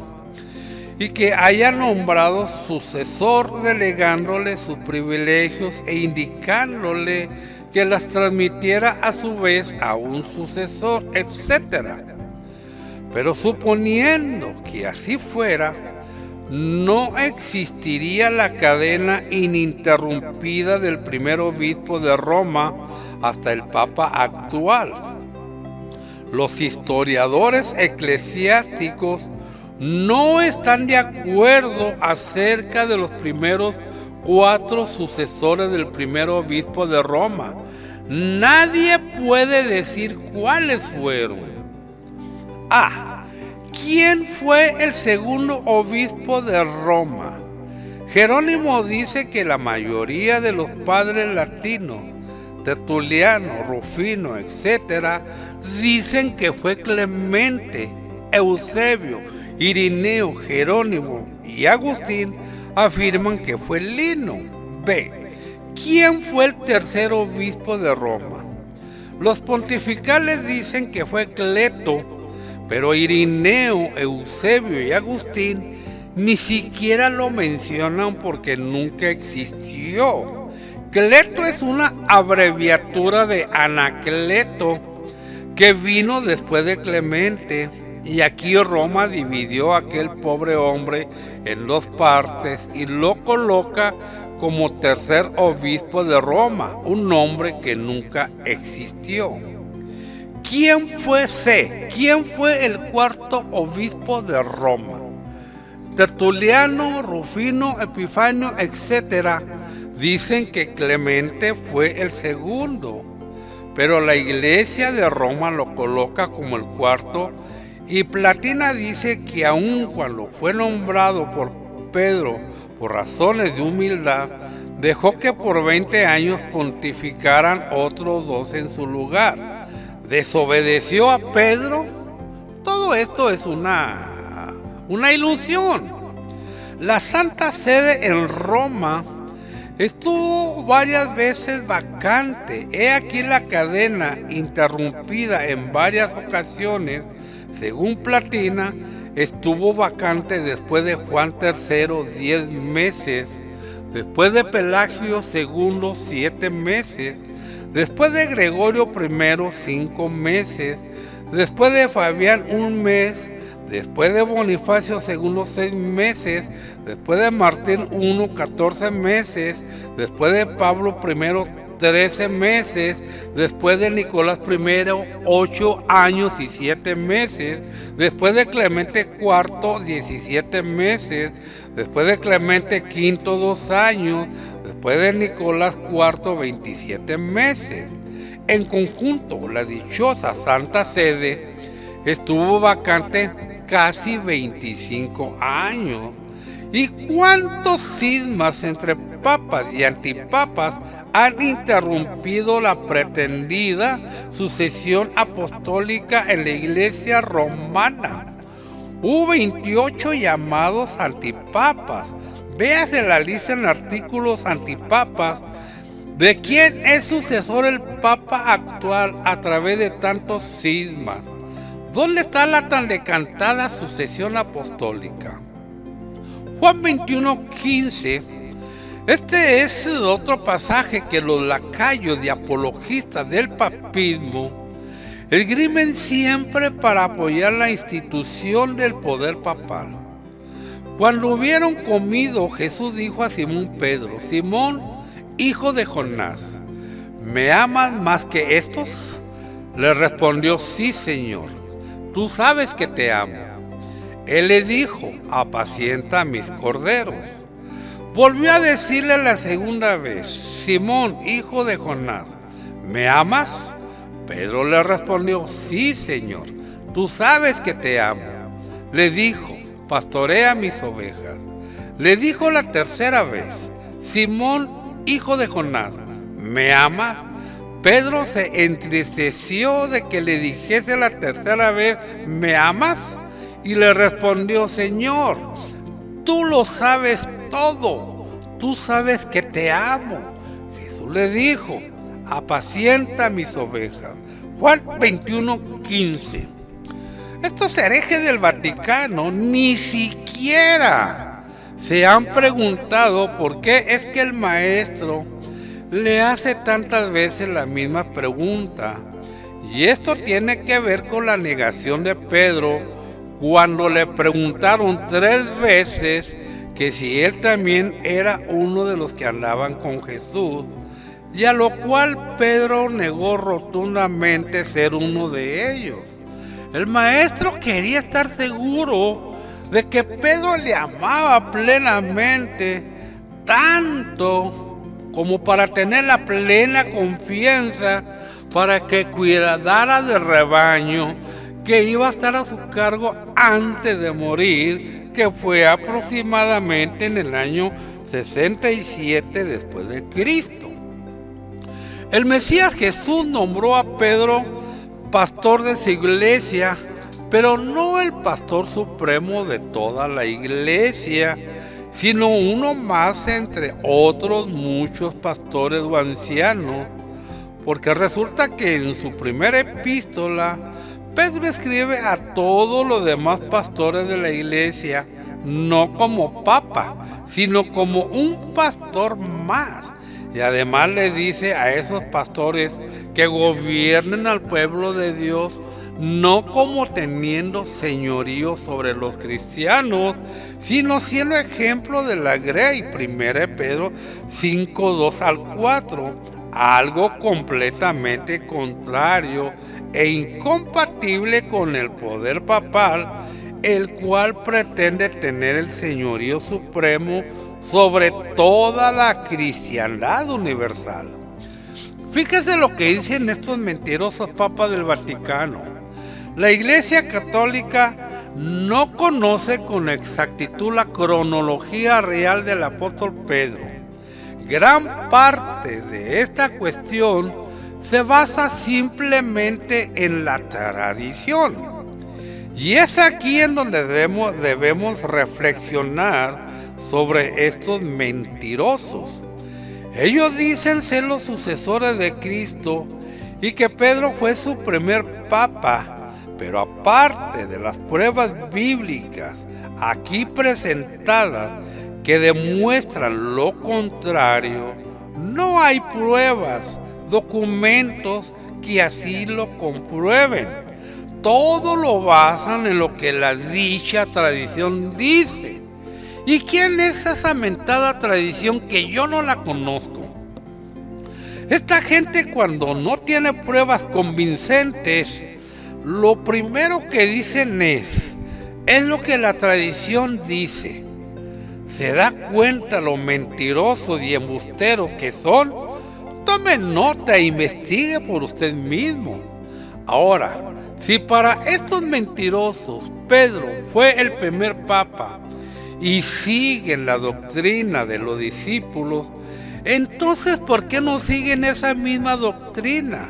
y que haya nombrado sucesor, delegándole sus privilegios e indicándole que las transmitiera a su vez a un sucesor, etc. Pero suponiendo que así fuera, no existiría la cadena ininterrumpida del primer obispo de Roma hasta el Papa actual. Los historiadores eclesiásticos no están de acuerdo acerca de los primeros 4 sucesores del primer obispo de Roma. Nadie puede decir cuáles fueron. ¿Quién fue el segundo obispo de Roma? Jerónimo dice que la mayoría de los padres latinos, Tertuliano, Rufino, etc., dicen que fue Clemente. Eusebio, Irineo, Jerónimo y Agustín afirman que fue Lino. B. ¿Quién fue el tercer obispo de Roma? Los pontificales dicen que fue Cleto, pero Irineo, Eusebio y Agustín ni siquiera lo mencionan porque nunca existió. Cleto es una abreviatura de Anacleto, que vino después de Clemente, y aquí Roma dividió a aquel pobre hombre en 2 partes y lo coloca como tercer obispo de Roma, un nombre que nunca existió. ¿Quién fue C? ¿Quién fue el cuarto obispo de Roma? Tertuliano, Rufino, Epifanio, etc. dicen que Clemente fue el segundo, pero la Iglesia de Roma lo coloca como el cuarto, y Platina dice que aun cuando fue nombrado por Pedro por razones de humildad, dejó que por 20 años pontificaran otros 2 en su lugar. ¿Desobedeció a Pedro? Todo esto es una ilusión. La Santa Sede en Roma estuvo varias veces vacante. He aquí la cadena interrumpida en varias ocasiones. Según Platina, estuvo vacante después de Juan III 10 meses, después de Pelagio II 7 meses, después de Gregorio I 5 meses, después de Fabián 1 mes, después de Bonifacio II 6 meses, después de Martín I 14 meses, después de Pablo I 13 meses, después de Nicolás I 8 años y 7 meses, después de Clemente IV 17 meses, después de Clemente V 2 años, después de Nicolás IV 27 meses. En conjunto, la dichosa Santa Sede estuvo vacante casi 25 años. ¿Y cuántos cismas entre papas y antipapas han interrumpido la pretendida sucesión apostólica en la Iglesia romana? Hubo 28 llamados antipapas. Véase la lista en artículos antipapas. ¿De quién es sucesor el Papa actual a través de tantos cismas? ¿Dónde está la tan decantada sucesión apostólica? Juan 21:15. Este es otro pasaje que los lacayos y apologistas del papismo esgrimen siempre para apoyar la institución del poder papal. Cuando hubieron comido, Jesús dijo a Simón Pedro: Simón, hijo de Jonás, ¿me amas más que estos? Le respondió: sí, Señor, tú sabes que te amo. Él le dijo: apacienta mis corderos. Volvió a decirle la segunda vez: Simón, hijo de Jonás, ¿me amas? Pedro le respondió: sí, Señor, tú sabes que te amo. Le dijo: pastorea mis ovejas. Le dijo la tercera vez: Simón, hijo de Jonás, ¿me amas? Pedro se entristeció de que le dijese la tercera vez: ¿me amas? Y le respondió: Señor, tú lo sabes todo, tú sabes que te amo. Jesús le dijo: apacienta mis ovejas. Juan 21:15. Estos herejes del Vaticano ni siquiera se han preguntado por qué es que el maestro le hace tantas veces la misma pregunta. Y esto tiene que ver con la negación de Pedro cuando le preguntaron 3 veces que si él también era uno de los que andaban con Jesús, y a lo cual Pedro negó rotundamente ser uno de ellos. El maestro quería estar seguro de que Pedro le amaba plenamente, tanto como para tener la plena confianza para que cuidara del rebaño que iba a estar a su cargo antes de morir, que fue aproximadamente en el año 67 después de Cristo. El Mesías Jesús nombró a Pedro pastor de su iglesia, pero no el pastor supremo de toda la iglesia, sino uno más entre otros muchos pastores o ancianos, porque resulta que en su primera epístola Pedro escribe a todos los demás pastores de la iglesia, no como papa, sino como un pastor más. Y además le dice a esos pastores que gobiernen al pueblo de Dios, no como teniendo señorío sobre los cristianos, sino siendo ejemplo de la grey. 1 Pedro 5:2-4, algo completamente contrario e incompatible con el poder papal, el cual pretende tener el señorío supremo sobre toda la cristiandad universal. Fíjese lo que dicen estos mentirosos papas del Vaticano. La Iglesia Católica no conoce con exactitud la cronología real del apóstol Pedro. Gran parte de esta cuestión se basa simplemente en la tradición. Y es aquí en donde debemos reflexionar sobre estos mentirosos. Ellos dicen ser los sucesores de Cristo y que Pedro fue su primer papa, pero aparte de las pruebas bíblicas aquí presentadas que demuestran lo contrario, no hay pruebas, documentos que así lo comprueben. Todo lo basan en lo que la dicha tradición dice. ¿Y quién es esa mentada tradición que yo no la conozco? Esta gente, cuando no tiene pruebas convincentes, lo primero que dicen es lo que la tradición dice. ¿Se da cuenta lo mentirosos y embusteros que son? Tome nota e investigue por usted mismo. Ahora, si para estos mentirosos Pedro fue el primer papa y siguen la doctrina de los discípulos, entonces ¿por qué no siguen esa misma doctrina?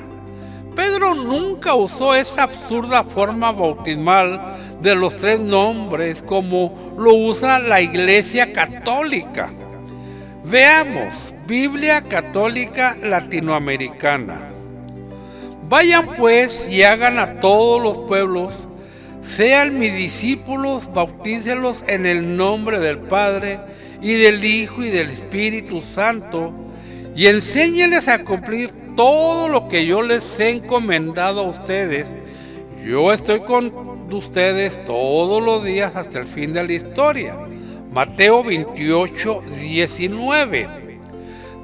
Pedro nunca usó esa absurda forma bautismal de los 3 nombres como lo usa la Iglesia Católica. Veamos, Biblia Católica Latinoamericana. Vayan pues y hagan a todos los pueblos, sean mis discípulos, bautícelos en el nombre del Padre, y del Hijo, y del Espíritu Santo, y enséñeles a cumplir todo lo que yo les he encomendado a ustedes. Yo estoy con ustedes todos los días hasta el fin de la historia. Mateo 28, 19.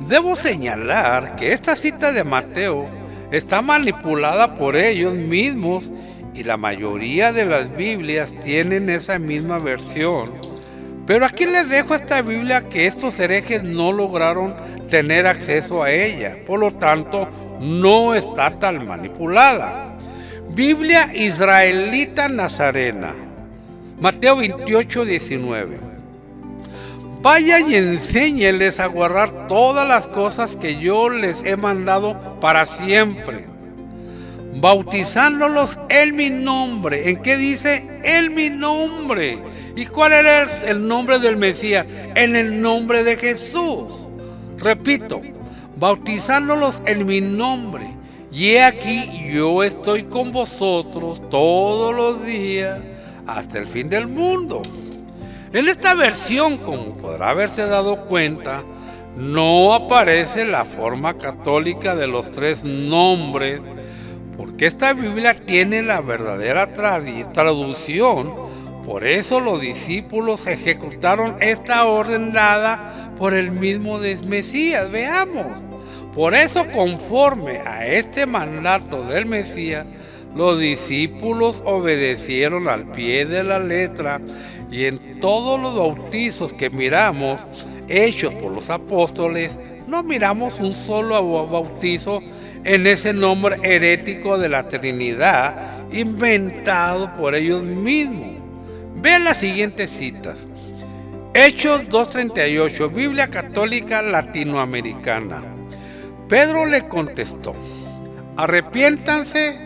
Debo señalar que esta cita de Mateo está manipulada por ellos mismos y la mayoría de las Biblias tienen esa misma versión. Pero aquí les dejo esta Biblia que estos herejes no lograron tener acceso a ella, por lo tanto no está tan manipulada. Biblia Israelita Nazarena, Mateo 28, 19. Vayan y enséñeles a guardar todas las cosas que yo les he mandado para siempre, bautizándolos en mi nombre. ¿En qué dice? En mi nombre. ¿Y cuál era el nombre del Mesías? En el nombre de Jesús. Repito, bautizándolos en mi nombre. Y he aquí, yo estoy con vosotros todos los días hasta el fin del mundo. En esta versión, como podrá haberse dado cuenta, no aparece la forma católica de los tres nombres, porque esta Biblia tiene la verdadera traducción. Por eso los discípulos ejecutaron esta orden dada por el mismo Mesías. Veamos. Por eso, conforme a este mandato del Mesías, los discípulos obedecieron al pie de la letra, y en todos los bautizos que miramos hechos por los apóstoles, no miramos un solo bautizo en ese nombre herético de la Trinidad inventado por ellos mismos. Vean las siguientes citas. Hechos 2:38, Biblia Católica Latinoamericana. Pedro le contestó: arrepiéntanse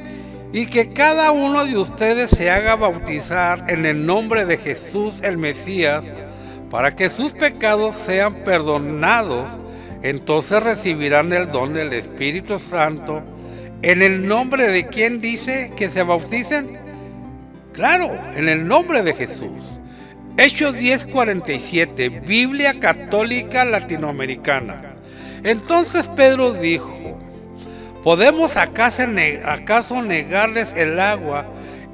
y que cada uno de ustedes se haga bautizar en el nombre de Jesús el Mesías, para que sus pecados sean perdonados. Entonces recibirán el don del Espíritu Santo. ¿En el nombre de quién dice que se bauticen? Claro, en el nombre de Jesús. Hechos 10:47, Biblia Católica Latinoamericana. Entonces Pedro dijo: ¿podemos acaso negarles el agua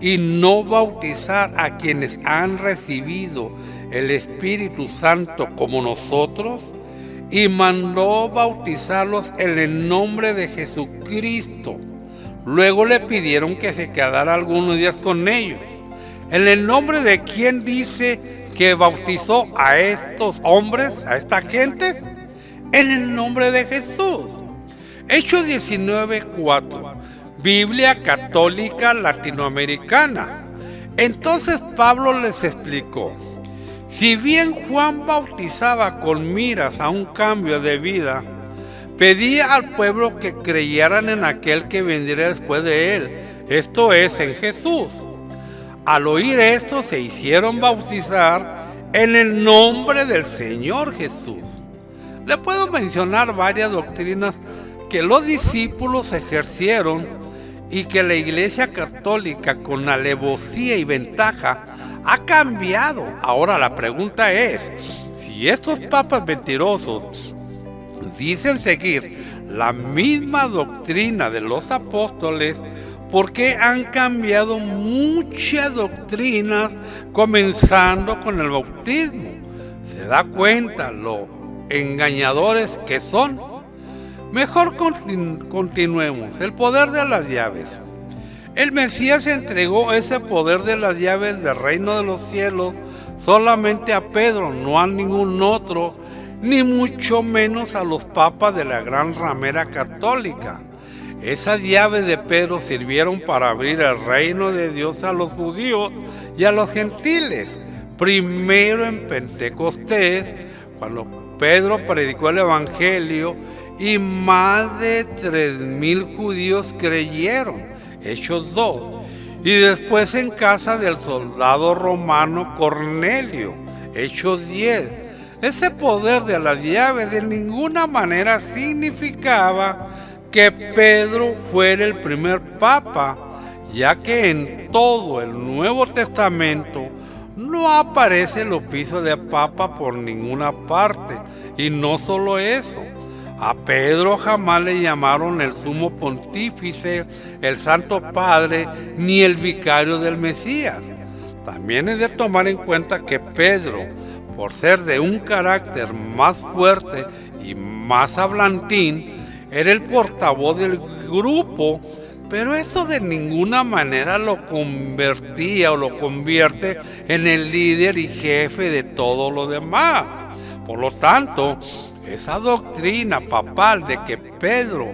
y no bautizar a quienes han recibido el Espíritu Santo como nosotros? Y mandó bautizarlos en el nombre de Jesucristo. Luego le pidieron que se quedara algunos días con ellos. ¿En el nombre de quién dice que bautizó a estos hombres, a esta gente? En el nombre de Jesús. Hechos 19:4, Biblia Católica Latinoamericana. Entonces Pablo les explicó: si bien Juan bautizaba con miras a un cambio de vida, pedía al pueblo que creyeran en aquel que vendría después de él, esto es, en Jesús. Al oír esto, se hicieron bautizar en el nombre del Señor Jesús. Le puedo mencionar varias doctrinas que los discípulos ejercieron y que la Iglesia Católica, con alevosía y ventaja, ha cambiado. Ahora la pregunta es, si estos papas mentirosos dicen seguir la misma doctrina de los apóstoles, ¿por qué han cambiado muchas doctrinas, comenzando con el bautismo? ¿Se da cuenta lo engañadores que son? Mejor continuemos. El poder de las llaves. El Mesías entregó ese poder de las llaves del reino de los cielos solamente a Pedro, no a ningún otro, ni mucho menos a los papas de la gran ramera católica. Esas llaves de Pedro sirvieron para abrir el reino de Dios a los judíos y a los gentiles. Primero en Pentecostés, cuando Pedro predicó el Evangelio y más de 3,000 judíos creyeron, Hechos 2, y después en casa del soldado romano Cornelio, Hechos 10. Ese poder de las llaves de ninguna manera significaba que Pedro fuera el primer papa ya que en todo el Nuevo Testamento no aparece el oficio de papa por ninguna parte. Y no solo eso, a Pedro jamás le llamaron el sumo pontífice, el Santo Padre, ni el vicario del Mesías. También es de tomar en cuenta que Pedro, por ser de un carácter más fuerte y más hablantín, era el portavoz del grupo, pero eso de ninguna manera lo convertía o lo convierte en el líder y jefe de todo lo demás. Por lo tanto, esa doctrina papal de que Pedro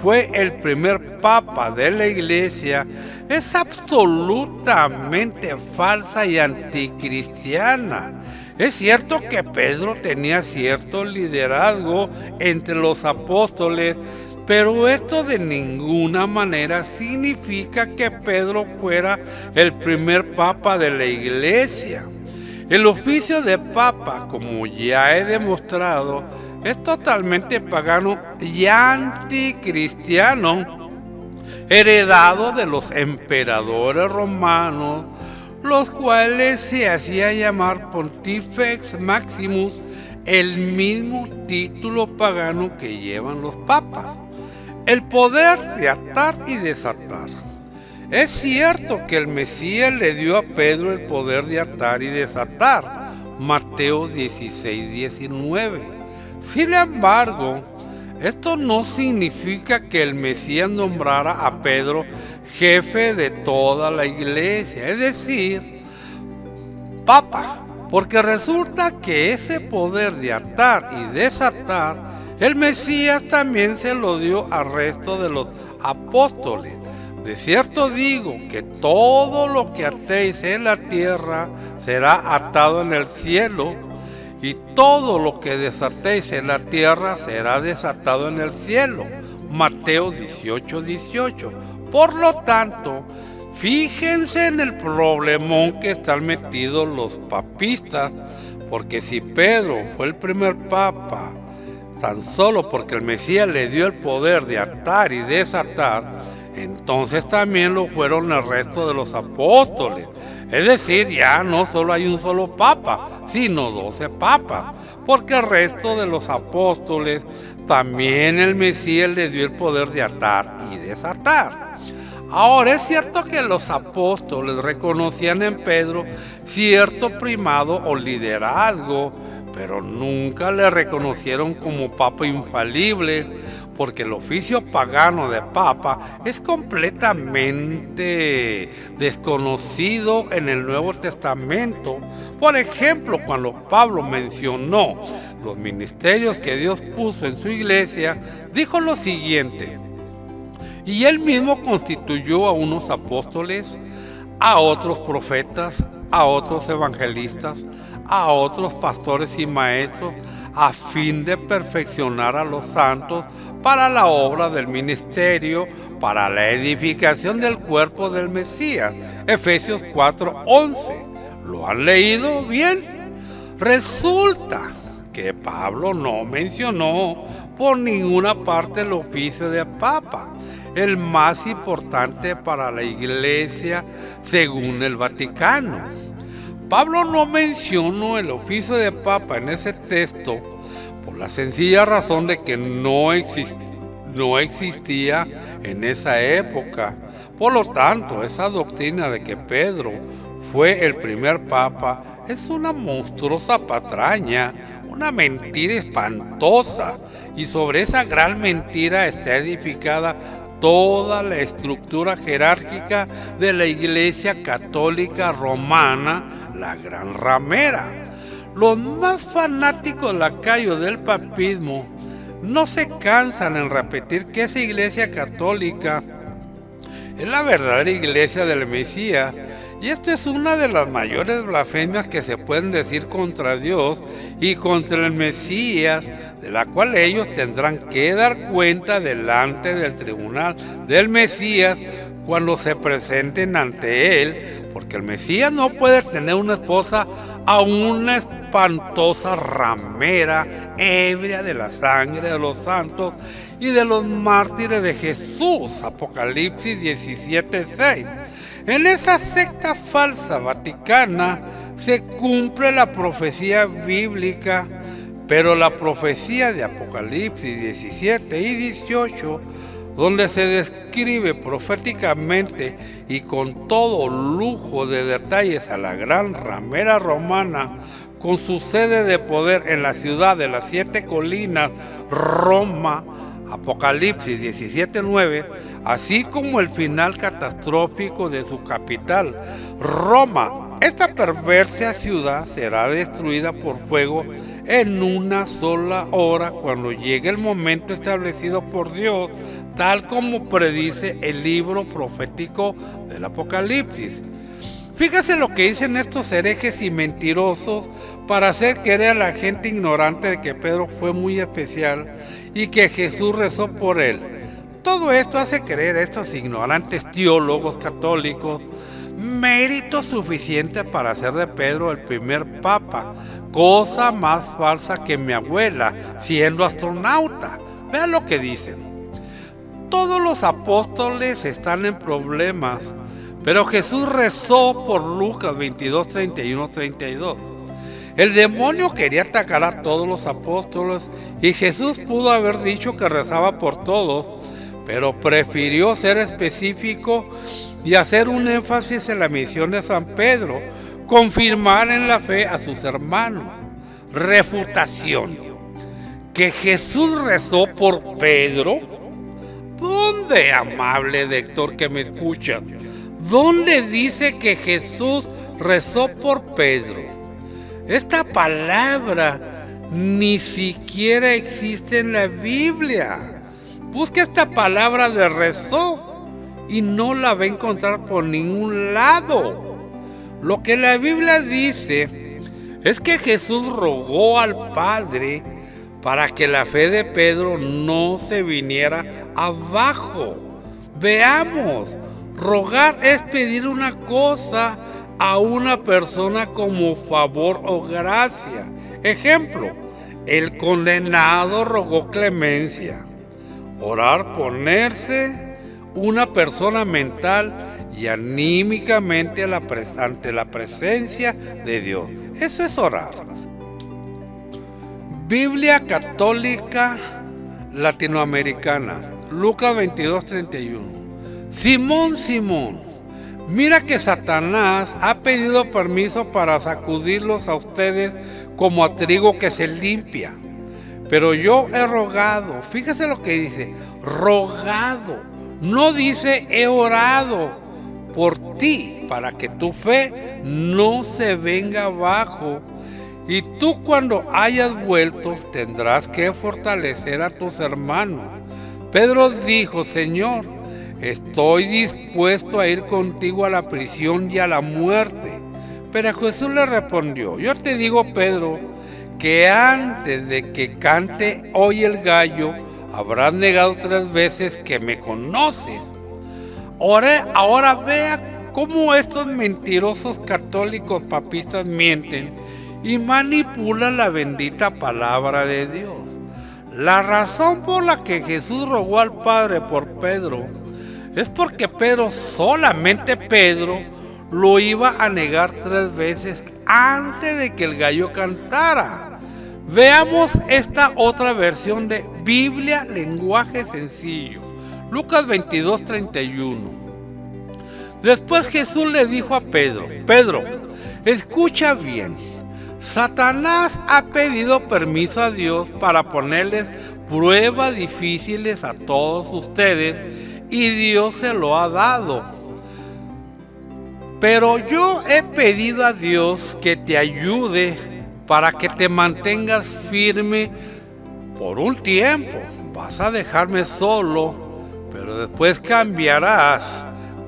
fue el primer papa de la iglesia es absolutamente falsa y anticristiana. Es cierto que Pedro tenía cierto liderazgo entre los apóstoles, pero esto de ninguna manera significa que Pedro fuera el primer papa de la iglesia. El oficio de papa, como ya he demostrado, es totalmente pagano y anticristiano, heredado de los emperadores romanos, los cuales se hacían llamar Pontifex Maximus, el mismo título pagano que llevan los papas. El poder de atar y desatar. Es cierto que el Mesías le dio a Pedro el poder de atar y desatar, Mateo 16:19. Sin embargo, esto no significa que el Mesías nombrara a Pedro jefe de toda la iglesia, es decir, papa, porque resulta que ese poder de atar y desatar, el Mesías también se lo dio al resto de los apóstoles. De cierto digo que todo lo que atéis en la tierra será atado en el cielo, y todo lo que desatéis en la tierra será desatado en el cielo. Mateo 18:18. Por lo tanto, fíjense en el problemón que están metidos los papistas, porque si Pedro fue el primer papa, tan solo porque el Mesías le dio el poder de atar y desatar, entonces también lo fueron el resto de los apóstoles. Es decir, ya no solo hay un solo papa, sino 12 papas, porque el resto de los apóstoles también el Mesías les dio el poder de atar y desatar. Ahora es cierto que los apóstoles reconocían en Pedro cierto primado o liderazgo, pero nunca le reconocieron como papa infalible, porque el oficio pagano de papa es completamente desconocido en el Nuevo Testamento. Por ejemplo, cuando Pablo mencionó los ministerios que Dios puso en su iglesia, dijo lo siguiente: y él mismo constituyó a unos apóstoles, a otros profetas, a otros evangelistas, a otros pastores y maestros, a fin de perfeccionar a los santos para la obra del ministerio, para la edificación del cuerpo del Mesías. Efesios 4:11. ¿Lo han leído bien? Resulta que Pablo no mencionó por ninguna parte el oficio de papa, el más importante para la iglesia según el Vaticano. Pablo no mencionó el oficio de papa en ese texto por la sencilla razón de que no existía en esa época. Por lo tanto, esa doctrina de que Pedro fue el primer papa es una monstruosa patraña, una mentira espantosa, y sobre esa gran mentira está edificada toda la estructura jerárquica de la Iglesia Católica Romana, la Gran Ramera. Los más fanáticos lacayos del papismo no se cansan en repetir que esa Iglesia Católica es la verdadera Iglesia del Mesías, y esta es una de las mayores blasfemias que se pueden decir contra Dios y contra el Mesías, de la cual ellos tendrán que dar cuenta delante del tribunal del Mesías cuando se presenten ante él, porque el Mesías no puede tener una esposa a una espantosa ramera ebria de la sangre de los santos y de los mártires de Jesús. Apocalipsis 17:6. En esa secta falsa vaticana se cumple la profecía bíblica, pero la profecía de Apocalipsis 17 y 18, donde se describe proféticamente y con todo lujo de detalles a la gran ramera romana, con su sede de poder en la ciudad de las 7 colinas, Roma, Apocalipsis 17:9, así como el final catastrófico de su capital, Roma. Esta perversa ciudad será destruida por fuego en una sola hora cuando llegue el momento establecido por Dios, tal como predice el libro profético del Apocalipsis. Fíjese lo que dicen estos herejes y mentirosos para hacer creer a la gente ignorante de que Pedro fue muy especial y que Jesús rezó por él. Todo esto hace creer a estos ignorantes teólogos católicos mérito suficiente para hacer de Pedro el primer papa, cosa más falsa que mi abuela siendo astronauta. Vean lo que dicen. Todos los apóstoles están en problemas, pero Jesús rezó por Lucas 22, 31, 32. El demonio quería atacar a todos los apóstoles y Jesús pudo haber dicho que rezaba por todos, pero prefirió ser específico y hacer un énfasis en la misión de San Pedro, confirmar en la fe a sus hermanos. Refutación. ¿Que Jesús rezó por Pedro? ¿Dónde, amable lector que me escucha? ¿Dónde dice que Jesús rezó por Pedro? Esta palabra ni siquiera existe en la Biblia. Busca esta palabra de rezó y no la va a encontrar por ningún lado. Lo que la Biblia dice es que Jesús rogó al Padre para que la fe de Pedro no se viniera abajo. Veamos, rogar es pedir una cosa a una persona como favor o gracia. Ejemplo, el condenado rogó clemencia. Orar, ponerse una persona mental y anímicamente ante la presencia de Dios. Eso es orar. Biblia Católica Latinoamericana, Lucas 22:31. Simón, Simón, mira que Satanás ha pedido permiso para sacudirlos a ustedes como a trigo que se limpia. Pero yo he rogado, fíjese lo que dice, rogado, no dice he orado por ti, para que tu fe no se venga abajo. Y tú cuando hayas vuelto tendrás que fortalecer a tus hermanos. Pedro dijo, Señor, estoy dispuesto a ir contigo a la prisión y a la muerte. Pero Jesús le respondió, yo te digo, Pedro, que antes de que cante hoy el gallo, habrás negado 3 veces que me conoces. Ahora vea cómo estos mentirosos católicos papistas mienten y manipulan la bendita palabra de Dios. La razón por la que Jesús rogó al Padre por Pedro es porque Pedro, solamente Pedro, lo iba a negar 3 veces antes de que el gallo cantara. Veamos esta otra versión de Biblia, lenguaje sencillo. Lucas 22:31. Después Jesús le dijo a Pedro, Pedro, escucha bien. Satanás ha pedido permiso a Dios para ponerles pruebas difíciles a todos ustedes y Dios se lo ha dado. Pero yo he pedido a Dios que te ayude para que te mantengas firme por un tiempo. Vas a dejarme solo, pero después cambiarás.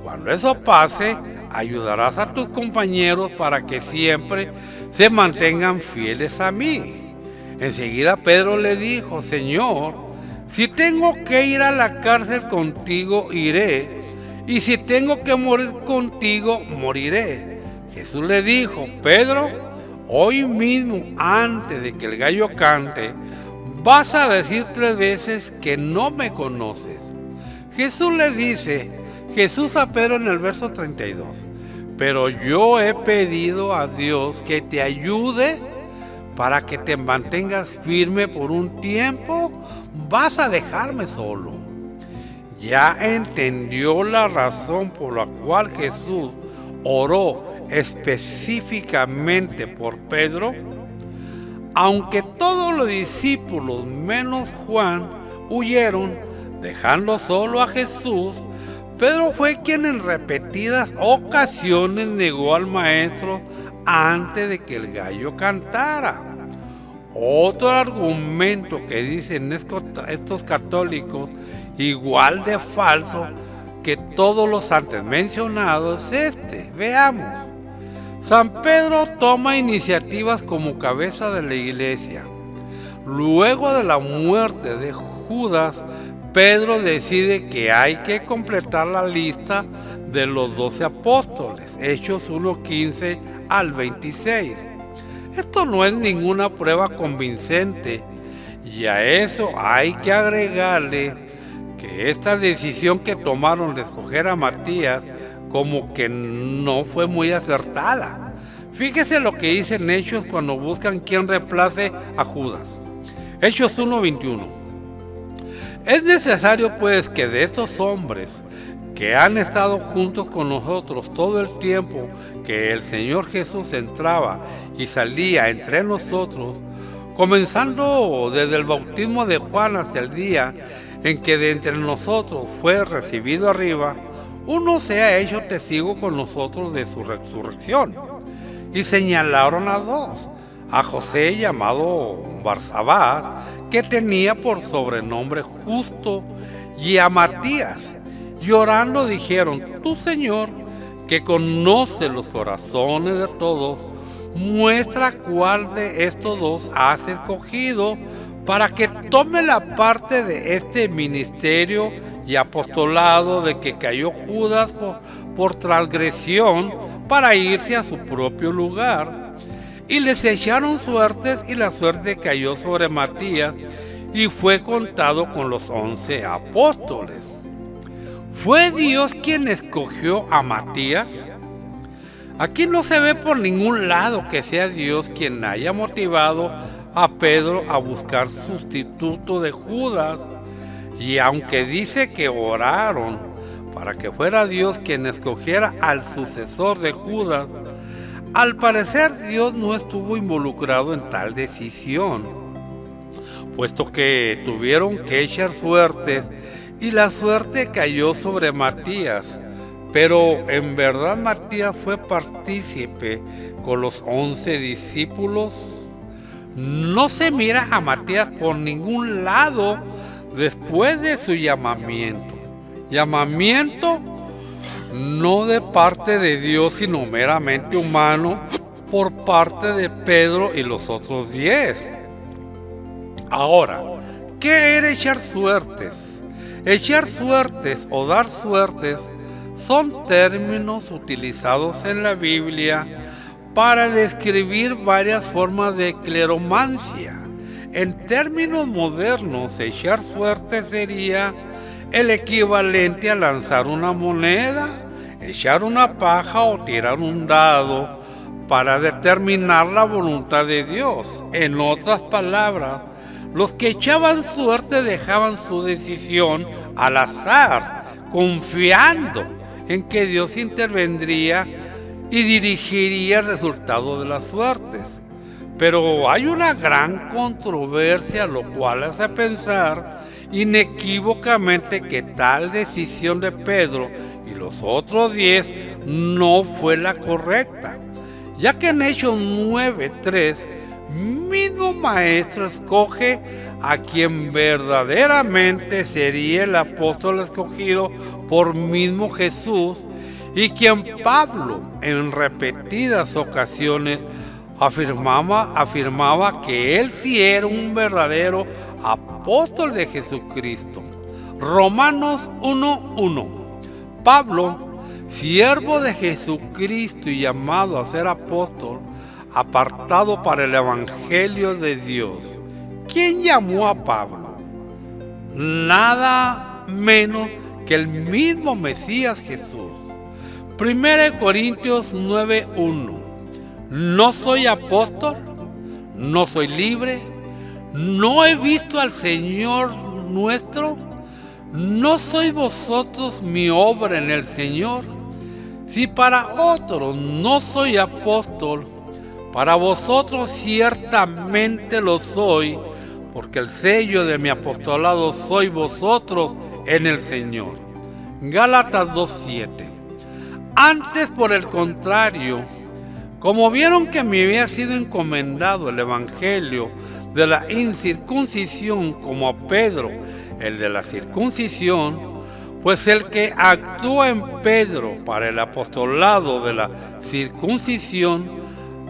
Cuando eso pase, ayudarás a tus compañeros para que siempre se mantengan fieles a mí. Enseguida Pedro le dijo, Señor, si tengo que ir a la cárcel contigo, iré. Y si tengo que morir contigo, moriré. Jesús le dijo, Pedro, hoy mismo, antes de que el gallo cante, vas a decir 3 veces que no me conoces. Jesús le dice, Jesús a Pedro en el verso 32, pero yo he pedido a Dios que te ayude para que te mantengas firme por un tiempo. Vas a dejarme solo. Ya entendió la razón por la cual Jesús oró específicamente por Pedro. Aunque todos los discípulos menos Juan huyeron, dejando solo a Jesús, Pedro fue quien en repetidas ocasiones negó al maestro antes de que el gallo cantara. Otro argumento que dicen estos católicos, igual de falso que todos los antes mencionados, es este. Veamos. San Pedro toma iniciativas como cabeza de la iglesia. Luego de la muerte de Judas, Pedro decide que hay que completar la lista de los 12 apóstoles, Hechos 1:15 al 26. Esto no es ninguna prueba convincente, y a eso hay que agregarle que esta decisión que tomaron de escoger a Matías como que no fue muy acertada. Fíjese lo que dicen Hechos cuando buscan quién reemplace a Judas. Hechos 1:21. Es necesario pues que de estos hombres que han estado juntos con nosotros todo el tiempo que el Señor Jesús entraba y salía entre nosotros, comenzando desde el bautismo de Juan hasta el día en que de entre nosotros fue recibido arriba, uno sea hecho testigo con nosotros de su resurrección. Y señalaron a 2, a José llamado Barsabás, que tenía por sobrenombre Justo, y a Matías. Y orando dijeron, tú Señor, que conoce los corazones de todos, muestra cuál de estos 2 has escogido para que tome la parte de este ministerio y apostolado de que cayó Judas por transgresión para irse a su propio lugar. Y les echaron suertes, y la suerte cayó sobre Matías, y fue contado con los 11 apóstoles. ¿Fue Dios quien escogió a Matías? Aquí no se ve por ningún lado que sea Dios quien haya motivado a Pedro a buscar sustituto de Judas. Y aunque dice que oraron para que fuera Dios quien escogiera al sucesor de Judas, al parecer Dios no estuvo involucrado en tal decisión, puesto que tuvieron que echar suertes y la suerte cayó sobre Matías. Pero en verdad Matías fue partícipe con los 11 discípulos. No se mira a Matías por ningún lado después de su llamamiento. Llamamiento no de parte de Dios, sino meramente humano por parte de Pedro y los otros 10. Ahora, ¿qué era echar suertes? Echar suertes o dar suertes son términos utilizados en la Biblia para describir varias formas de cleromancia. En términos modernos, echar suertes sería el equivalente a lanzar una moneda, echar una paja o tirar un dado para determinar la voluntad de Dios. En otras palabras, los que echaban suerte dejaban su decisión al azar, confiando en que Dios intervendría y dirigiría el resultado de las suertes. Pero hay una gran controversia, lo cual hace pensar inequívocamente que tal decisión de Pedro y los otros 10 no fue la correcta, ya que en Hechos 9:3 mismo maestro escoge a quien verdaderamente sería el apóstol escogido por mismo Jesús, y quien Pablo en repetidas ocasiones afirmaba que él sí era un verdadero apóstol de Jesucristo. Romanos 1:1. Pablo, siervo de Jesucristo y llamado a ser apóstol, apartado para el Evangelio de Dios. ¿Quién llamó a Pablo? Nada menos que el mismo Mesías Jesús. 1 Corintios 9:1. No soy apóstol, no soy libre, no he visto al Señor nuestro, no sois vosotros mi obra en el Señor. Si para otros no soy apóstol, para vosotros ciertamente lo soy, porque el sello de mi apostolado sois vosotros en el Señor. Gálatas 2:7. Antes, por el contrario, como vieron que me había sido encomendado el evangelio de la incircuncisión como a Pedro el de la circuncisión, pues el que actúa en Pedro para el apostolado de la circuncisión,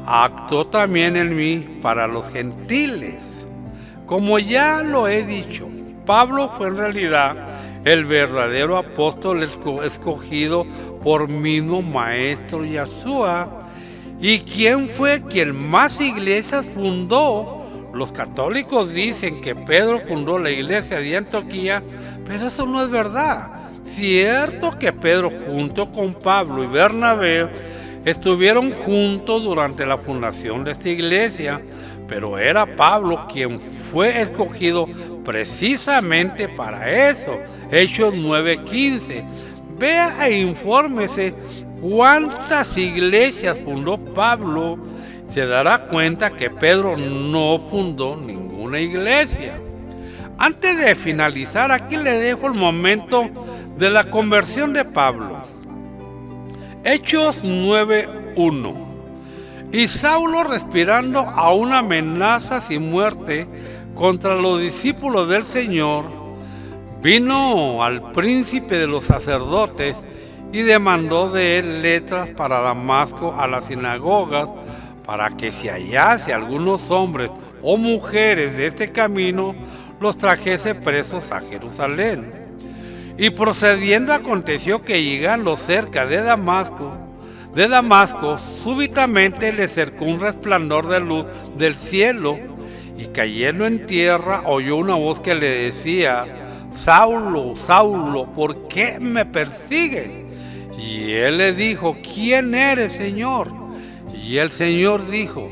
actuó también en mí para los gentiles. Como ya lo he dicho, Pablo fue en realidad el verdadero apóstol escogido por mismo maestro Yeshua. ¿Y quién fue quien más iglesias fundó? Los católicos dicen que Pedro fundó la iglesia de Antioquía, pero eso no es verdad. Cierto que Pedro junto con Pablo y Bernabé estuvieron juntos durante la fundación de esta iglesia, pero era Pablo quien fue escogido precisamente para eso. Hechos 9:15. Vea e infórmese cuántas iglesias fundó Pablo. Se dará cuenta que Pedro no fundó ninguna iglesia. Antes de finalizar, aquí le dejo el momento de la conversión de Pablo. Hechos 9:1. Y Saulo, respirando aún amenazas y muerte contra los discípulos del Señor, vino al príncipe de los sacerdotes y demandó de él letras para Damasco a las sinagogas, para que si hallase algunos hombres o mujeres de este camino, los trajese presos a Jerusalén. Y procediendo aconteció que llegando cerca de Damasco, súbitamente le cercó un resplandor de luz del cielo, y cayendo en tierra oyó una voz que le decía: Saulo, Saulo, ¿por qué me persigues? Y él le dijo: ¿quién eres, Señor? Y el Señor dijo: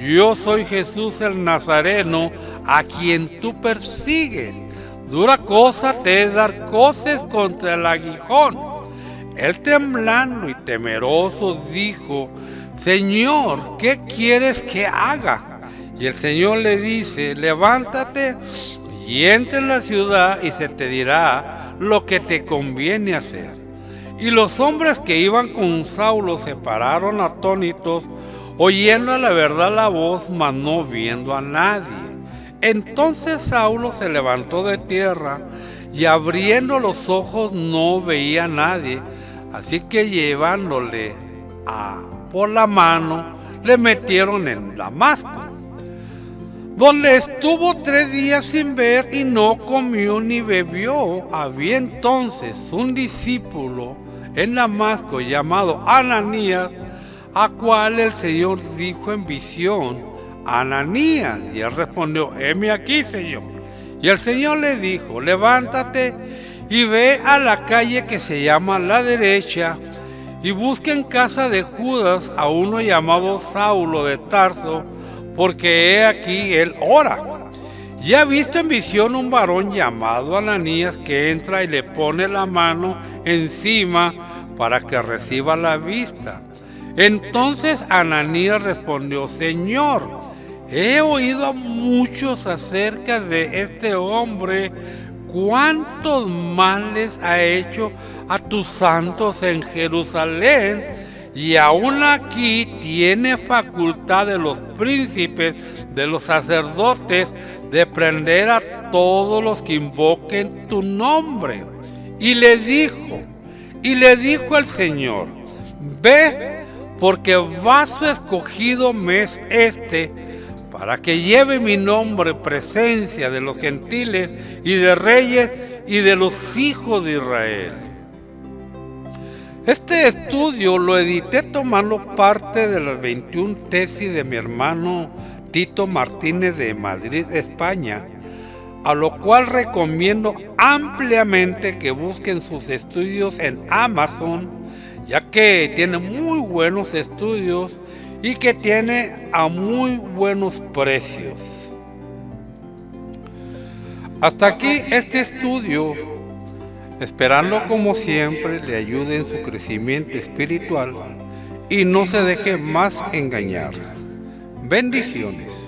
yo soy Jesús el Nazareno, a quien tú persigues. Dura cosa te es dar coces contra el aguijón. Él, temblando y temeroso, dijo: Señor, ¿qué quieres que haga? Y el Señor le dice: levántate y entra en la ciudad, y se te dirá lo que te conviene hacer. Y los hombres que iban con Saulo se pararon atónitos, oyendo a la verdad la voz, mas no viendo a nadie. Entonces Saulo se levantó de tierra, y abriendo los ojos no veía a nadie. Así que llevándole por la mano, le metieron en Damasco, donde estuvo 3 días sin ver y no comió ni bebió. Había entonces un discípulo en Damasco llamado Ananías, a cual el Señor dijo en visión: Ananías. Y él respondió: heme aquí, Señor. Y el Señor le dijo: levántate y ve a la calle que se llama La Derecha, y busca en casa de Judas a uno llamado Saulo de Tarso, porque he aquí él ora. Y ha visto en visión un varón llamado Ananías, que entra y le pone la mano encima para que reciba la vista. Entonces Ananías respondió: Señor, he oído a muchos acerca de este hombre, cuántos males ha hecho a tus santos en Jerusalén, y aún aquí tiene facultad de los príncipes de los sacerdotes de prender a todos los que invoquen tu nombre. Y le dijo el Señor: ve, porque vaso escogido me es este, para que lleve mi nombre presencia de los gentiles y de reyes y de los hijos de Israel. Este estudio lo edité tomando parte de las 21 tesis de mi hermano Tito Martínez de Madrid, España, a lo cual recomiendo ampliamente que busquen sus estudios en Amazon, ya que tiene muy buenos estudios y que tiene a muy buenos precios. Hasta aquí este estudio, esperando como siempre le ayude en su crecimiento espiritual y no se deje más engañar. Bendiciones.